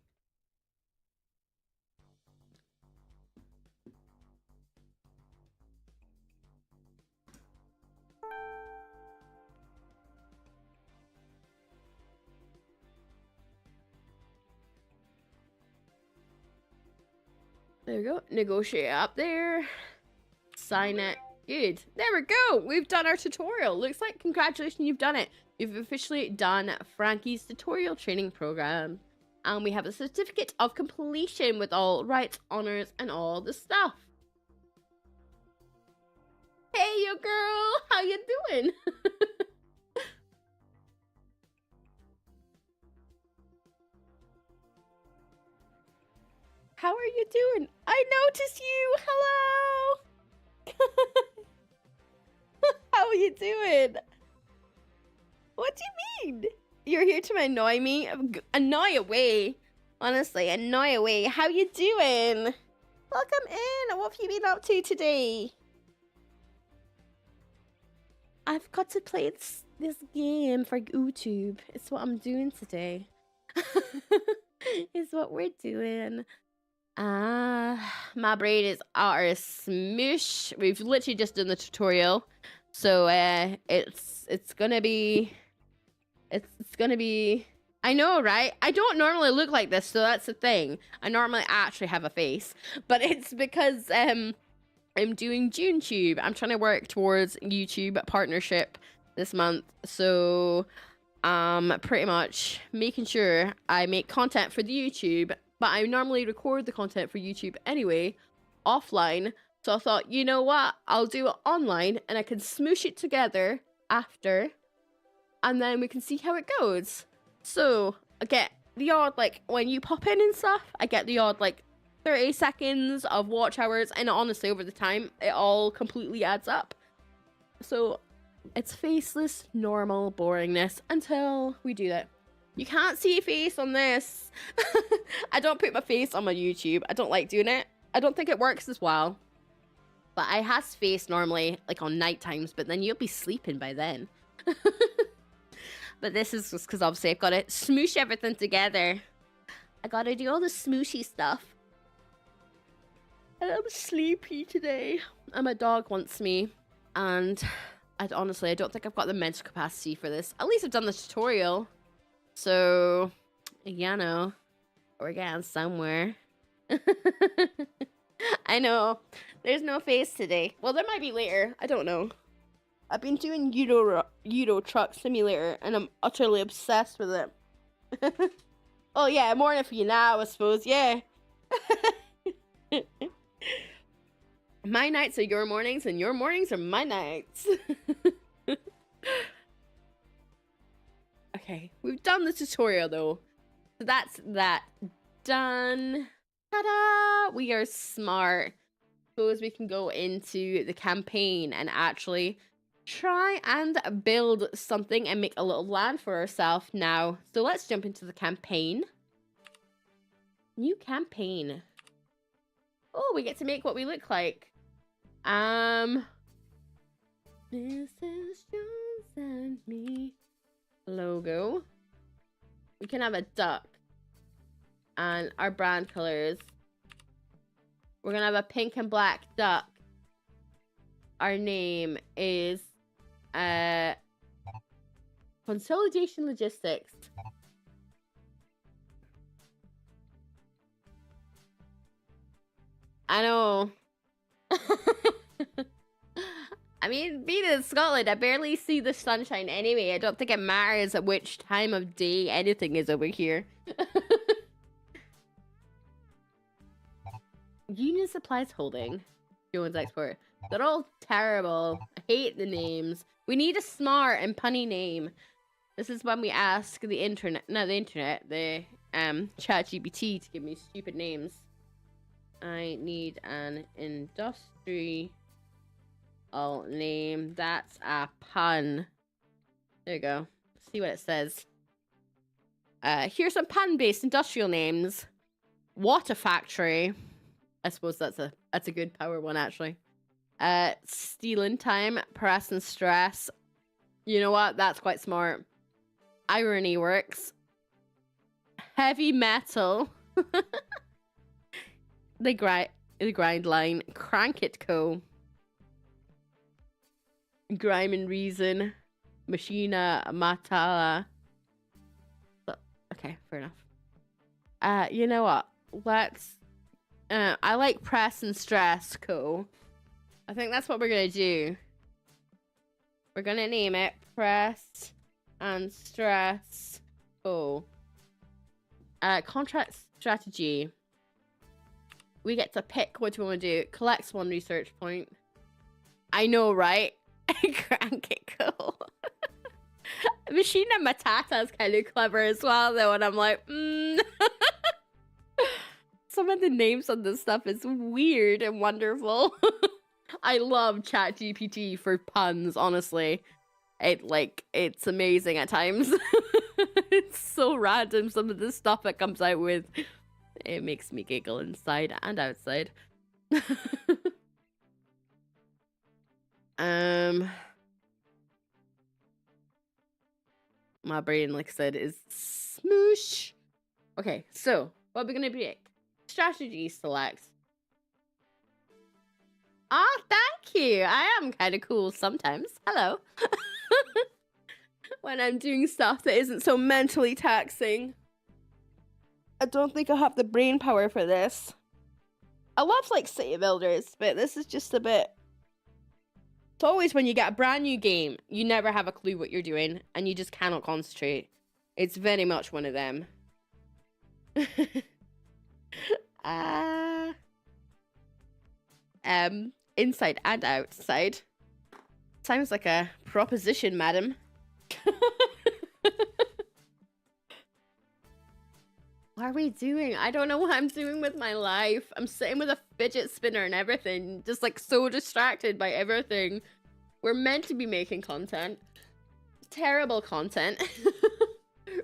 There we go. Negotiate up there. Sign it. Good. There we go. We've done our tutorial. Looks like congratulations, you've done it. You've officially done Frankie's tutorial training program. And we have a certificate of completion with all rights, honors, and all the stuff. Hey, yo girl. How you doing? How are you doing? I noticed you. Hello. How are you doing? What do you mean? You're here to annoy me? Annoy away. Honestly, annoy away. How you doing? Welcome in. What have you been up to today? I've got to play this game for YouTube. It's what I'm doing today. It's what we're doing. My brain is utter smoosh. We've literally just done the tutorial. So it's gonna be I know, right? I don't normally look like this, so that's the thing. I normally actually have a face, but it's because I'm doing JuneTube. I'm trying to work towards YouTube partnership this month, so pretty much making sure I make content for the YouTube, but I normally record the content for YouTube anyway, offline. So I thought, you know what? I'll do it online and I can smoosh it together after, and then we can see how it goes. So I get the odd, like, when you pop in and stuff, I get the odd, like, 30 seconds of watch hours, and honestly, over the time, it all completely adds up. So it's faceless, normal boringness until we do that. You can't see a face on this. I don't put my face on my YouTube. I don't like doing it. I don't think it works as well. But I has face normally, like on night times, but then you'll be sleeping by then. But this is just because obviously I've got to smoosh everything together. I gotta do all the smooshy stuff. And I'm sleepy today. And my dog wants me. And honestly, I don't think I've got the mental capacity for this. At least I've done the tutorial. So, you know, we're getting somewhere. I know. There's no face today. Well, there might be later. I don't know. I've been doing Euro Truck Simulator, and I'm utterly obsessed with it. Oh, yeah, morning for you now, I suppose. Yeah. My nights are your mornings, and your mornings are my nights. Okay, we've done the tutorial, though. So that's that done. Ta-da! We are smart. Suppose we can go into the campaign and actually try and build something and make a little land for ourselves now. So let's jump into the campaign. New campaign. Oh, we get to make what we look like. This is Jones and me. Logo. We can have a duck. And our brand colors. We're gonna have a pink and black duck. Our name is Consolidation Logistics. I know. I mean, being in Scotland, I barely see the sunshine anyway. I don't think it matters at which time of day anything is over here. Union Supplies Holding. Jones Export. They're all terrible. I hate the names. We need a smart and punny name. This is when we ask the internet, not the internet, the ChatGPT to give me stupid names. I need an industrial name. That's a pun. There you go. See what it says. Here's some pun-based industrial names. Water Factory. I suppose that's a good power one, actually. Stealing Time, Press and Stress. You know what? That's quite smart. Irony Works. Heavy Metal. the grind line. Crank It Co. Grime and Reason. Machina Matala. Okay, fair enough. You know what? Let's I like Press and Stress Co. I think that's what we're gonna do. We're gonna name it Press and Stress Co. Contract strategy. We get to pick what we want to do. Collects 1 research point. I know, right? Crank It Co. Machina Matata is kind of clever as well, though, and I'm like, Some of the names on this stuff is weird and wonderful. I love ChatGPT for puns, honestly. It's amazing at times. It's so random, some of the stuff it comes out with. It makes me giggle inside and outside. My brain, like I said, is smoosh. Okay, so what are we gonna be? Strategy select. Ah, thank you. I am kind of cool sometimes. Hello. When I'm doing stuff that isn't so mentally taxing. I don't think I have the brain power for this. I love like city builders, but this is just a bit. It's always when you get a brand new game, you never have a clue what you're doing and you just cannot concentrate. It's very much one of them. Inside and outside. Sounds like a proposition, madam. What are we doing? I don't know what I'm doing with my life. I'm sitting with a fidget spinner and everything, just like so distracted by everything. We're meant to be making content. Terrible content.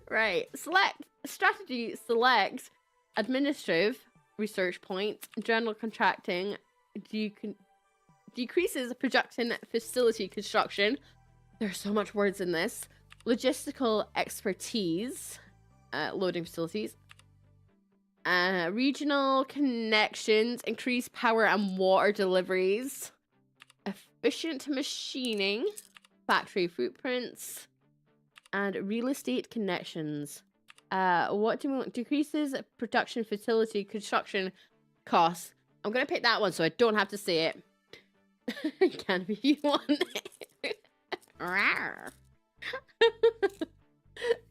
Right. Select strategy, select administrative, research point, general contracting, decreases production facility construction. There's so much words in this. Logistical expertise, loading facilities. Regional connections, increased power and water deliveries. Efficient machining, factory footprints, and real estate connections. What do we want? Decreases production facility construction costs. I'm gonna pick that one so I don't have to say it. Can be you want.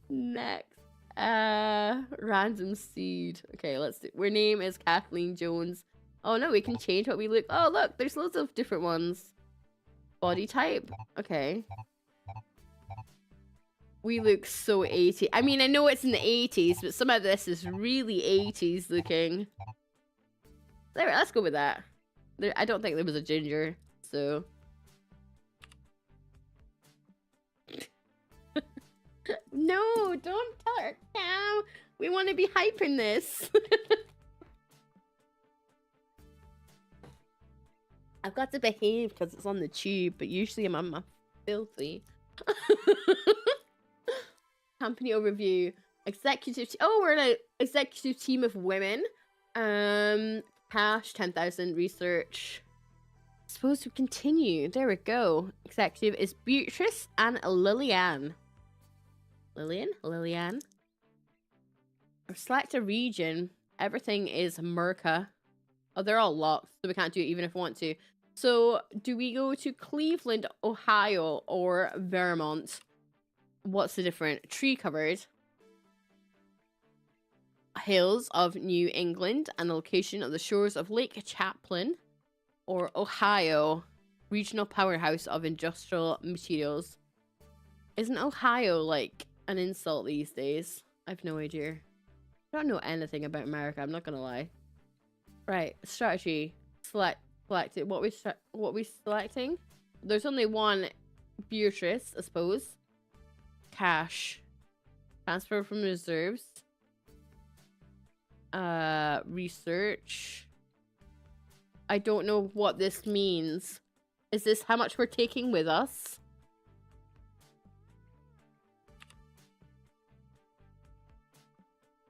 Next. Random seed. Okay, let's do. Our name is Kathleen Jones. Oh no, we can change what we look. Oh look, there's loads of different ones. Body type. Okay. We look so 80s. I mean, I know it's in the 80s, but some of this is really 80s looking. There, let's go with that. I don't think there was a ginger, so. No, don't tell her now. We want to be hyping this. I've got to behave because it's on the tube, but usually I'm filthy. Company overview. Executive. Oh, we're an executive team of women. Cash 10,000. Research. Suppose we continue. There we go. Executive is Beatrice and Lillian. Lillian. Or select a region. Everything is Merca. Oh, they're all locked, so we can't do it even if we want to. So, do we go to Cleveland, Ohio, or Vermont? What's the difference? Tree covered. Hills of New England and the location of the shores of Lake Champlain, or Ohio, regional powerhouse of industrial materials. Isn't Ohio like an insult these days? I've no idea. I don't know anything about America, I'm not gonna lie. Right, strategy. Select it. What we selecting? There's only one Beatrice, I suppose. Cash. Transfer from reserves. Research. I don't know what this means. Is this how much we're taking with us?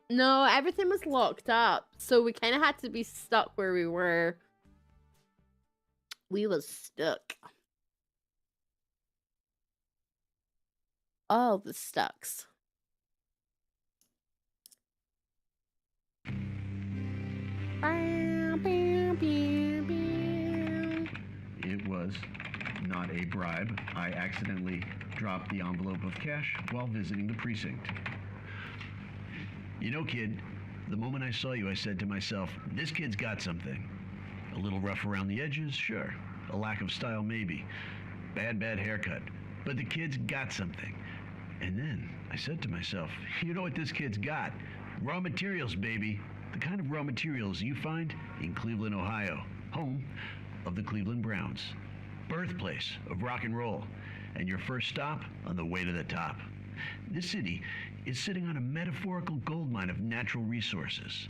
No, everything was locked up. So we kind of had to be stuck where we were. We was stuck. All the stucks.
It was not a bribe. I accidentally dropped the envelope of cash while visiting the precinct. You know, kid, the moment I saw you, I said to myself, this kid's got something. A little rough around the edges, sure. A lack of style, maybe. Bad haircut. But the kid's got something. And then I said to myself, you know what this kid's got? Raw materials, baby. The kind of raw materials you find in Cleveland, Ohio, home of the Cleveland Browns. Birthplace of rock and roll. And your first stop on the way to the top. This city is sitting on a metaphorical goldmine of natural resources.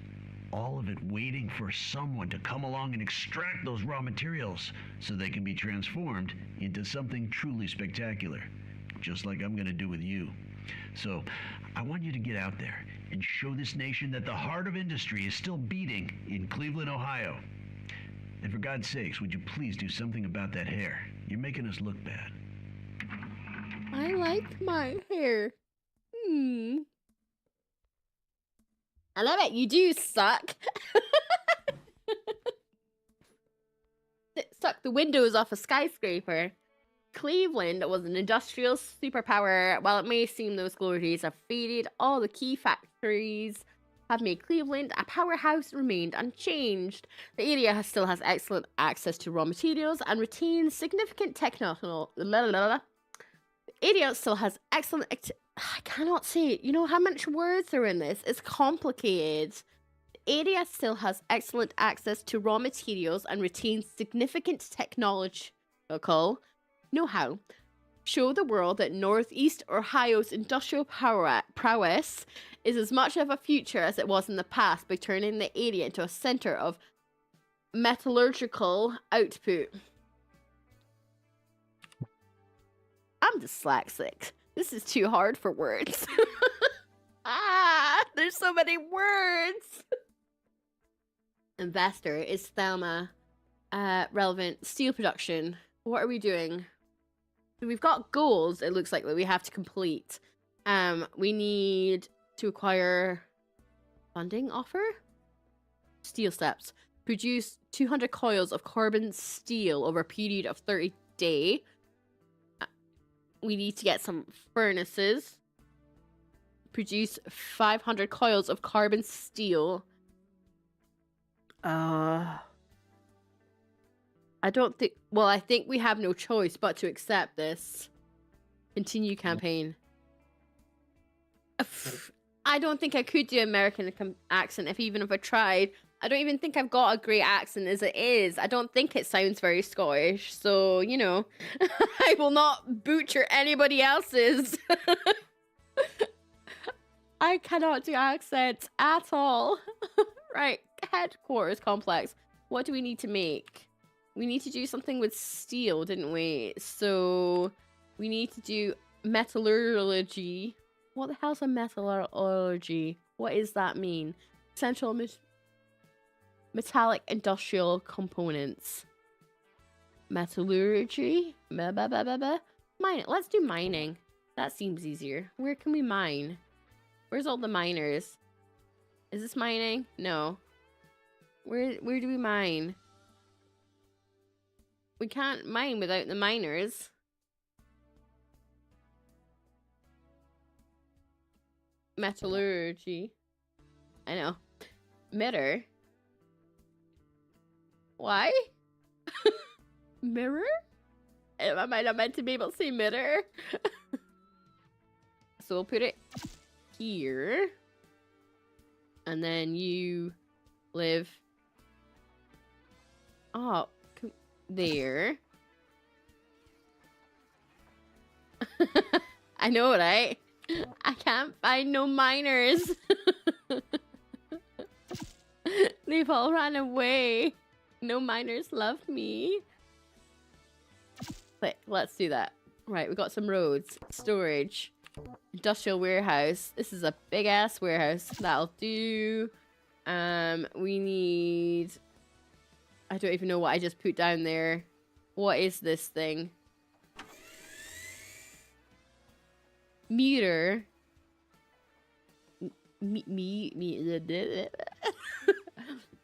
All of it waiting for someone to come along and extract those raw materials so they can be transformed into something truly spectacular, just like I'm going to do with you. So I want you to get out there and show this nation that the heart of industry is still beating in Cleveland, Ohio. And for God's sakes, would you please do something about that hair? You're making us look bad.
I like my hair. I love it. You do suck. Suck the windows off a skyscraper. Cleveland was an industrial superpower. While it may seem those glories have faded, all the key factories have made Cleveland a powerhouse remained unchanged. The area still has excellent access to raw materials and retains significant technical. The area still has excellent I cannot say. You know how much words are in this? It's complicated. The area still has excellent access to raw materials and retains significant technological know-how. Show the world that Northeast Ohio's industrial prowess is as much of a future as it was in the past by turning the area into a center of metallurgical output. I'm dyslexic. This is too hard for words. There's so many words. Investor is Thelma. Relevant steel production. What are we doing? We've got goals, it looks like, that we have to complete. We need to acquire funding offer? Steel steps. Produce 200 coils of carbon steel over a period of 30 days. We need to get some furnaces. Produce 500 coils of carbon steel. I don't think... Well, I think we have no choice but to accept this. Continue campaign. I don't think I could do American accent even if I tried. I don't even think I've got a great accent as it is. I don't think it sounds very Scottish. So, you know, I will not butcher anybody else's. I cannot do accents at all. Right, headquarters complex. What do we need to make? We need to do something with steel, didn't we? So we need to do metallurgy. What the hell's a metallurgy? What does that mean? Essential metallic industrial components. Metallurgy? Mining. Let's do mining. That seems easier. Where can we mine? Where's all the miners? Is this mining? No. Where do we mine? We can't mine without the miners. Metallurgy. I know. Mirror. Why? Mirror? I might not meant to be able to say mirror. So we'll put it here. And then you live up there. I know, right? I can't find no miners. They've all run away. No miners love me. But let's do that. Right, we got some roads. Storage. Industrial warehouse. This is a big ass warehouse. That'll do. We need... I don't even know what I just put down there. What is this thing? Meter.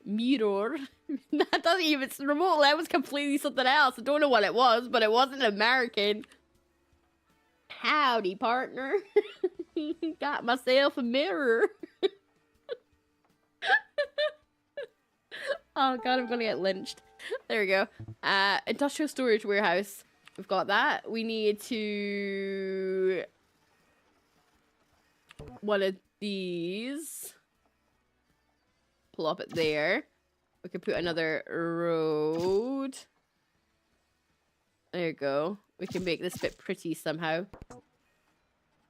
Mirror. That doesn't even... It's remotely. That was completely something else. I don't know what it was, but it wasn't American. Howdy, partner. Got myself a mirror. Oh god, I'm gonna get lynched. There we go. Industrial storage warehouse. We've got that. We need to... one of these. Plop it there. We could put another road. There you go. We can make this bit pretty somehow.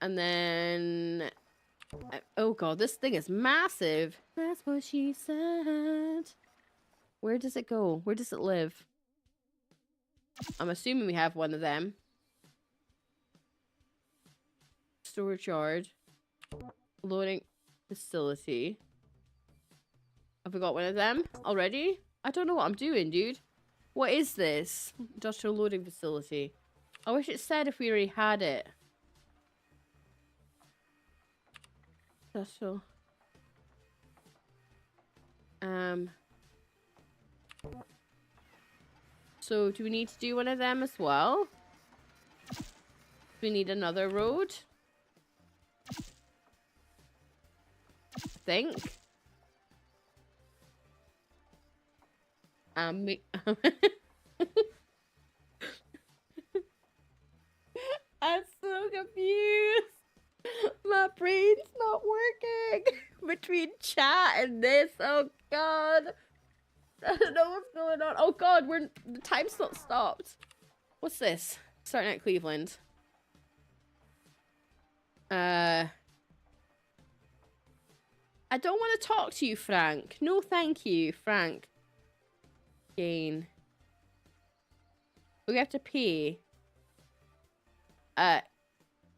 And then... oh god, this thing is massive. That's what she said. Where does it go? Where does it live? I'm assuming we have one of them. Storage yard. Loading facility. Have we got one of them already? I don't know what I'm doing, dude. What is this? Industrial loading facility. I wish it said if we already had it. Industrial. So do we need to do one of them as well? Do we need another road? I think. I'm so confused. My brain's not working between chat and this. Oh god. I don't know what's going on. Oh god, the time's not stopped. What's this? Starting at Cleveland. I don't want to talk to you, Frank. No, thank you, Frank. Gain. We have to pay.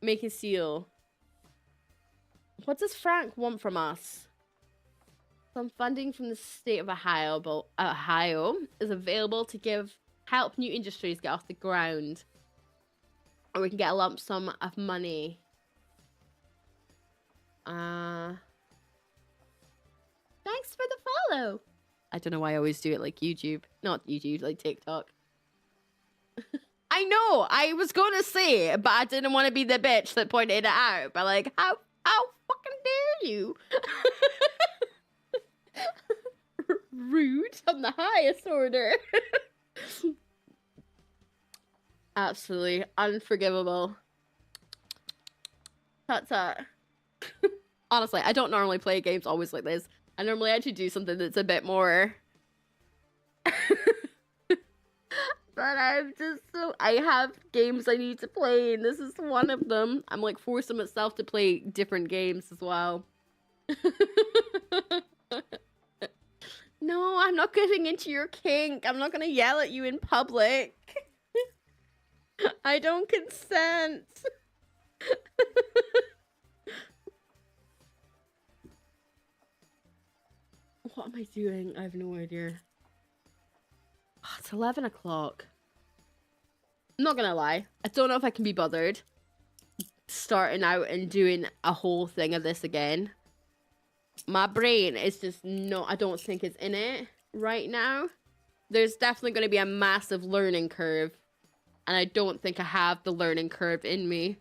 Make a seal. What does Frank want from us? Some funding from the state of Ohio, but Ohio is available to help new industries get off the ground. Or we can get a lump sum of money. Thanks for the follow. I don't know why I always do it like YouTube. Not YouTube, like TikTok. I know, I was gonna say it, but I didn't want to be the bitch that pointed it out. But like, how fucking dare you? Rude on the highest order. Absolutely unforgivable. Tut. Honestly, I don't normally play games always like this. I normally actually do something that's a bit more... But I'm just so... I have games I need to play, and this is one of them. I'm like forcing myself to play different games as well. No, I'm not getting into your kink. I'm not gonna yell at you in public. I don't consent. What am I doing? I have no idea. Oh, it's 11 o'clock. I'm not gonna lie. I don't know if I can be bothered starting out and doing a whole thing of this again. My brain is just not... I don't think it's in it right now. There's definitely going to be a massive learning curve. And I don't think I have the learning curve in me.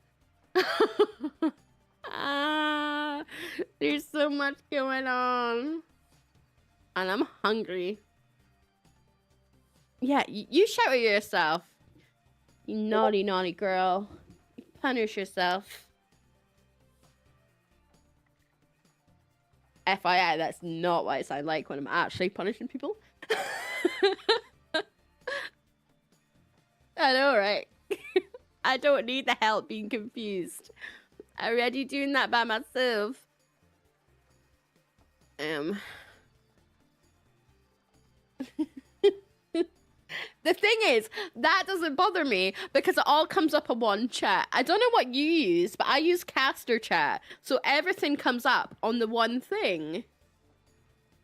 There's so much going on. And I'm hungry. Yeah, you shout at yourself. You naughty, naughty girl. You punish yourself. FYI, that's not what I sound like when I'm actually punishing people. I know, right? I don't need the help being confused. I'm already doing that by myself. The thing is, that doesn't bother me because it all comes up in one chat. I don't know what you use, but I use Caster Chat. So everything comes up on the one thing.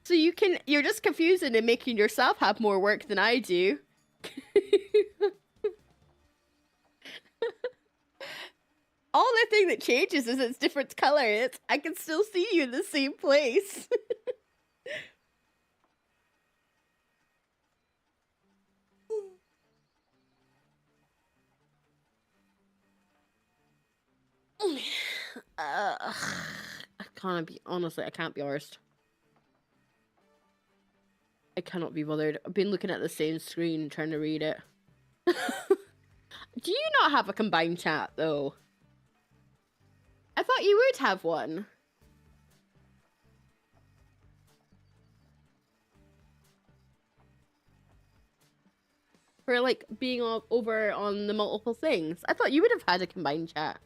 So you're just confusing and making yourself have more work than I do. All the thing that changes is it's different color. I can still see you in the same place. I can't be... Honestly, I can't be arsed. I cannot be bothered. I've been looking at the same screen trying to read it. Do you not have a combined chat, though? I thought you would have one. For, like, being over on the multiple things. I thought you would have had a combined chat.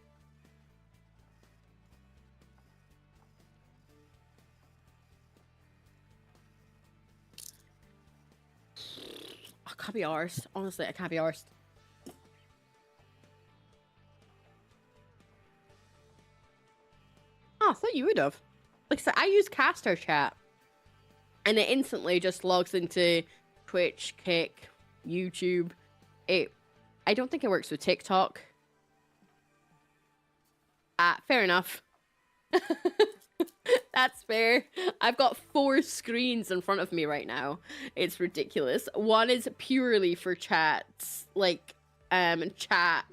I can't be arsed. Honestly, I can't be arsed. Oh, I thought you would have. Like I said, I use Caster Chat. And it instantly just logs into Twitch, Kick, YouTube. I don't think it works with TikTok. Fair enough. That's fair. I've got 4 screens in front of me right now. It's ridiculous. One is purely for chats, like chat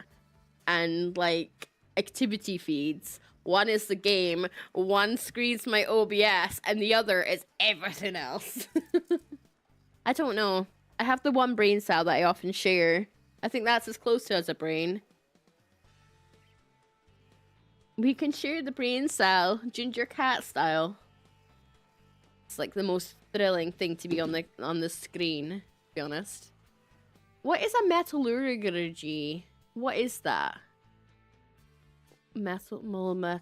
and like activity feeds. One is the game, one screen's my OBS, and the other is everything else. I don't know. I have the one brain cell that I often share. I think that's as close to as a brain. We can share the brain cell, ginger cat style. It's like the most thrilling thing to be on the screen, to be honest. What is a metallurgy? What is that? Metallurgy.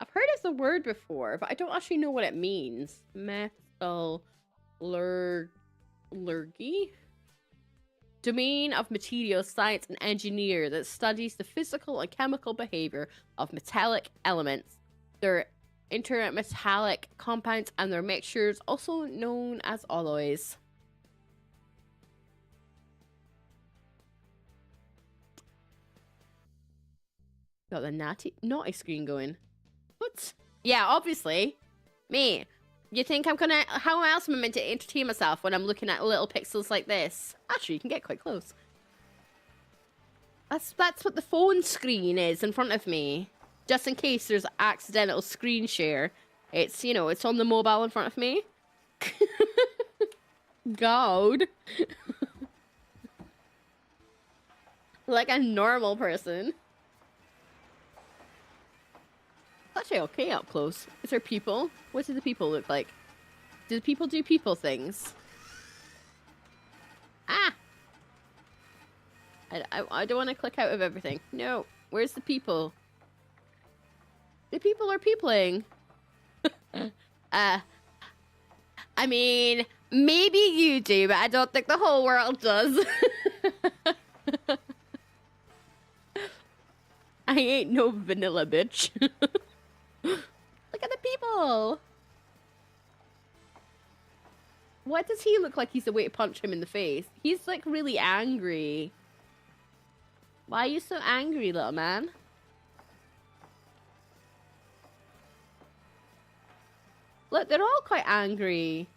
I've heard of the word before, but I don't actually know what it means. Metallurgy? Domain of materials science and engineer that studies the physical and chemical behavior of metallic elements, their intermetallic compounds, and their mixtures, also known as alloys. Got the naughty screen going. What? Yeah, obviously. Me. You think I'm gonna... How else am I meant to entertain myself when I'm looking at little pixels like this? Actually, you can get quite close. That's what the phone screen is in front of me. Just in case there's accidental screen share. It's, you know, it's on the mobile in front of me. God. Like a normal person. Actually okay up close. Is there people? What do the people look like? Do the people do people things? Ah! I don't want to click out of everything. No. Where's the people? The people are peopling. I mean, maybe you do, but I don't think the whole world does. I ain't no vanilla bitch. Look at the people. What does he look like he's the way to punch him in the face? He's like really angry. Why are you so angry, little man? Look, they're all quite angry.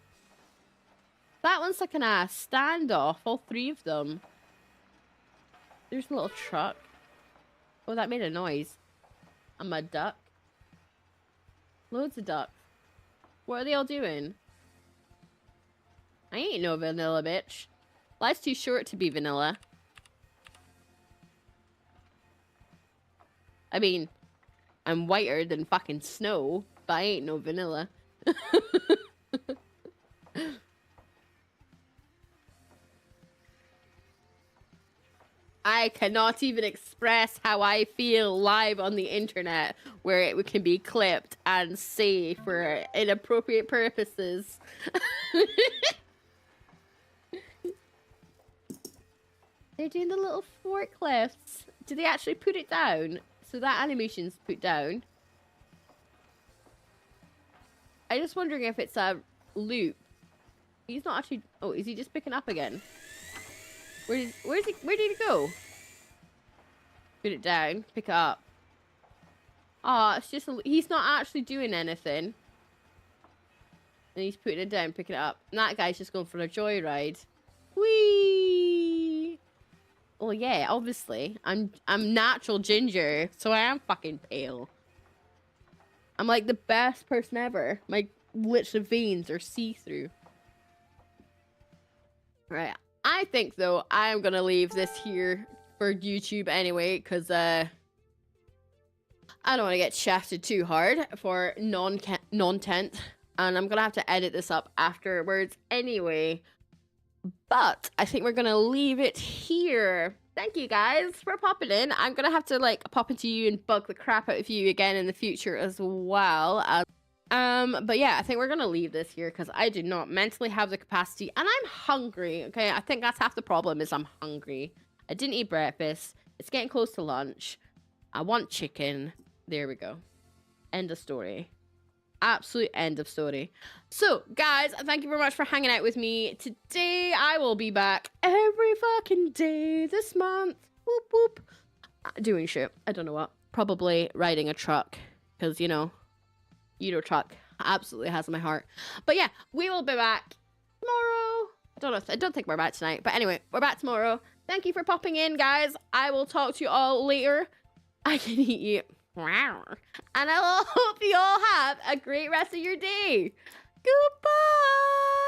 That one's like an ass standoff, all three of them. There's a little truck. Oh, that made a noise. I'm a duck. Loads of ducks. What are they all doing? I ain't no vanilla bitch. Life's too short to be vanilla. I mean, I'm whiter than fucking snow, but I ain't no vanilla. I cannot even express how I feel live on the internet, where it can be clipped and saved for inappropriate purposes. They're doing the little forklifts. Did they actually put it down? So that animation's put down. I'm just wondering if it's a loop. He's not actually... Oh, is he just picking up again? Where did he go? Put it down. Pick it up. Oh, it's just... He's not actually doing anything. And he's putting it down, picking it up. And that guy's just going for a joyride. Whee! Well, yeah, obviously. I'm natural ginger, so I am fucking pale. I'm like the best person ever. My literal veins are see-through. Right. I think, though, I'm going to leave this here for YouTube anyway, because I don't want to get shafted too hard for non-tent. And I'm going to have to edit this up afterwards anyway. But I think we're going to leave it here. Thank you guys for popping in. I'm going to have to like pop into you and bug the crap out of you again in the future as well. But yeah, I think we're going to leave this here because I do not mentally have the capacity and I'm hungry. Okay, I think that's half the problem is I'm hungry. I didn't eat breakfast. It's getting close to lunch. I want chicken. There we go. End of story. Absolute end of story. So, guys, thank you very much for hanging out with me today. I will be back every fucking day this month. Whoop, whoop. Doing shit. I don't know what. Probably riding a truck. Because, you know, Euro truck absolutely has my heart. But yeah, we will be back tomorrow. I don't think we're back tonight. But anyway, we're back tomorrow. Thank you for popping in, guys. I will talk to you all later. I can eat you. And I will hope you all have a great rest of your day. Goodbye.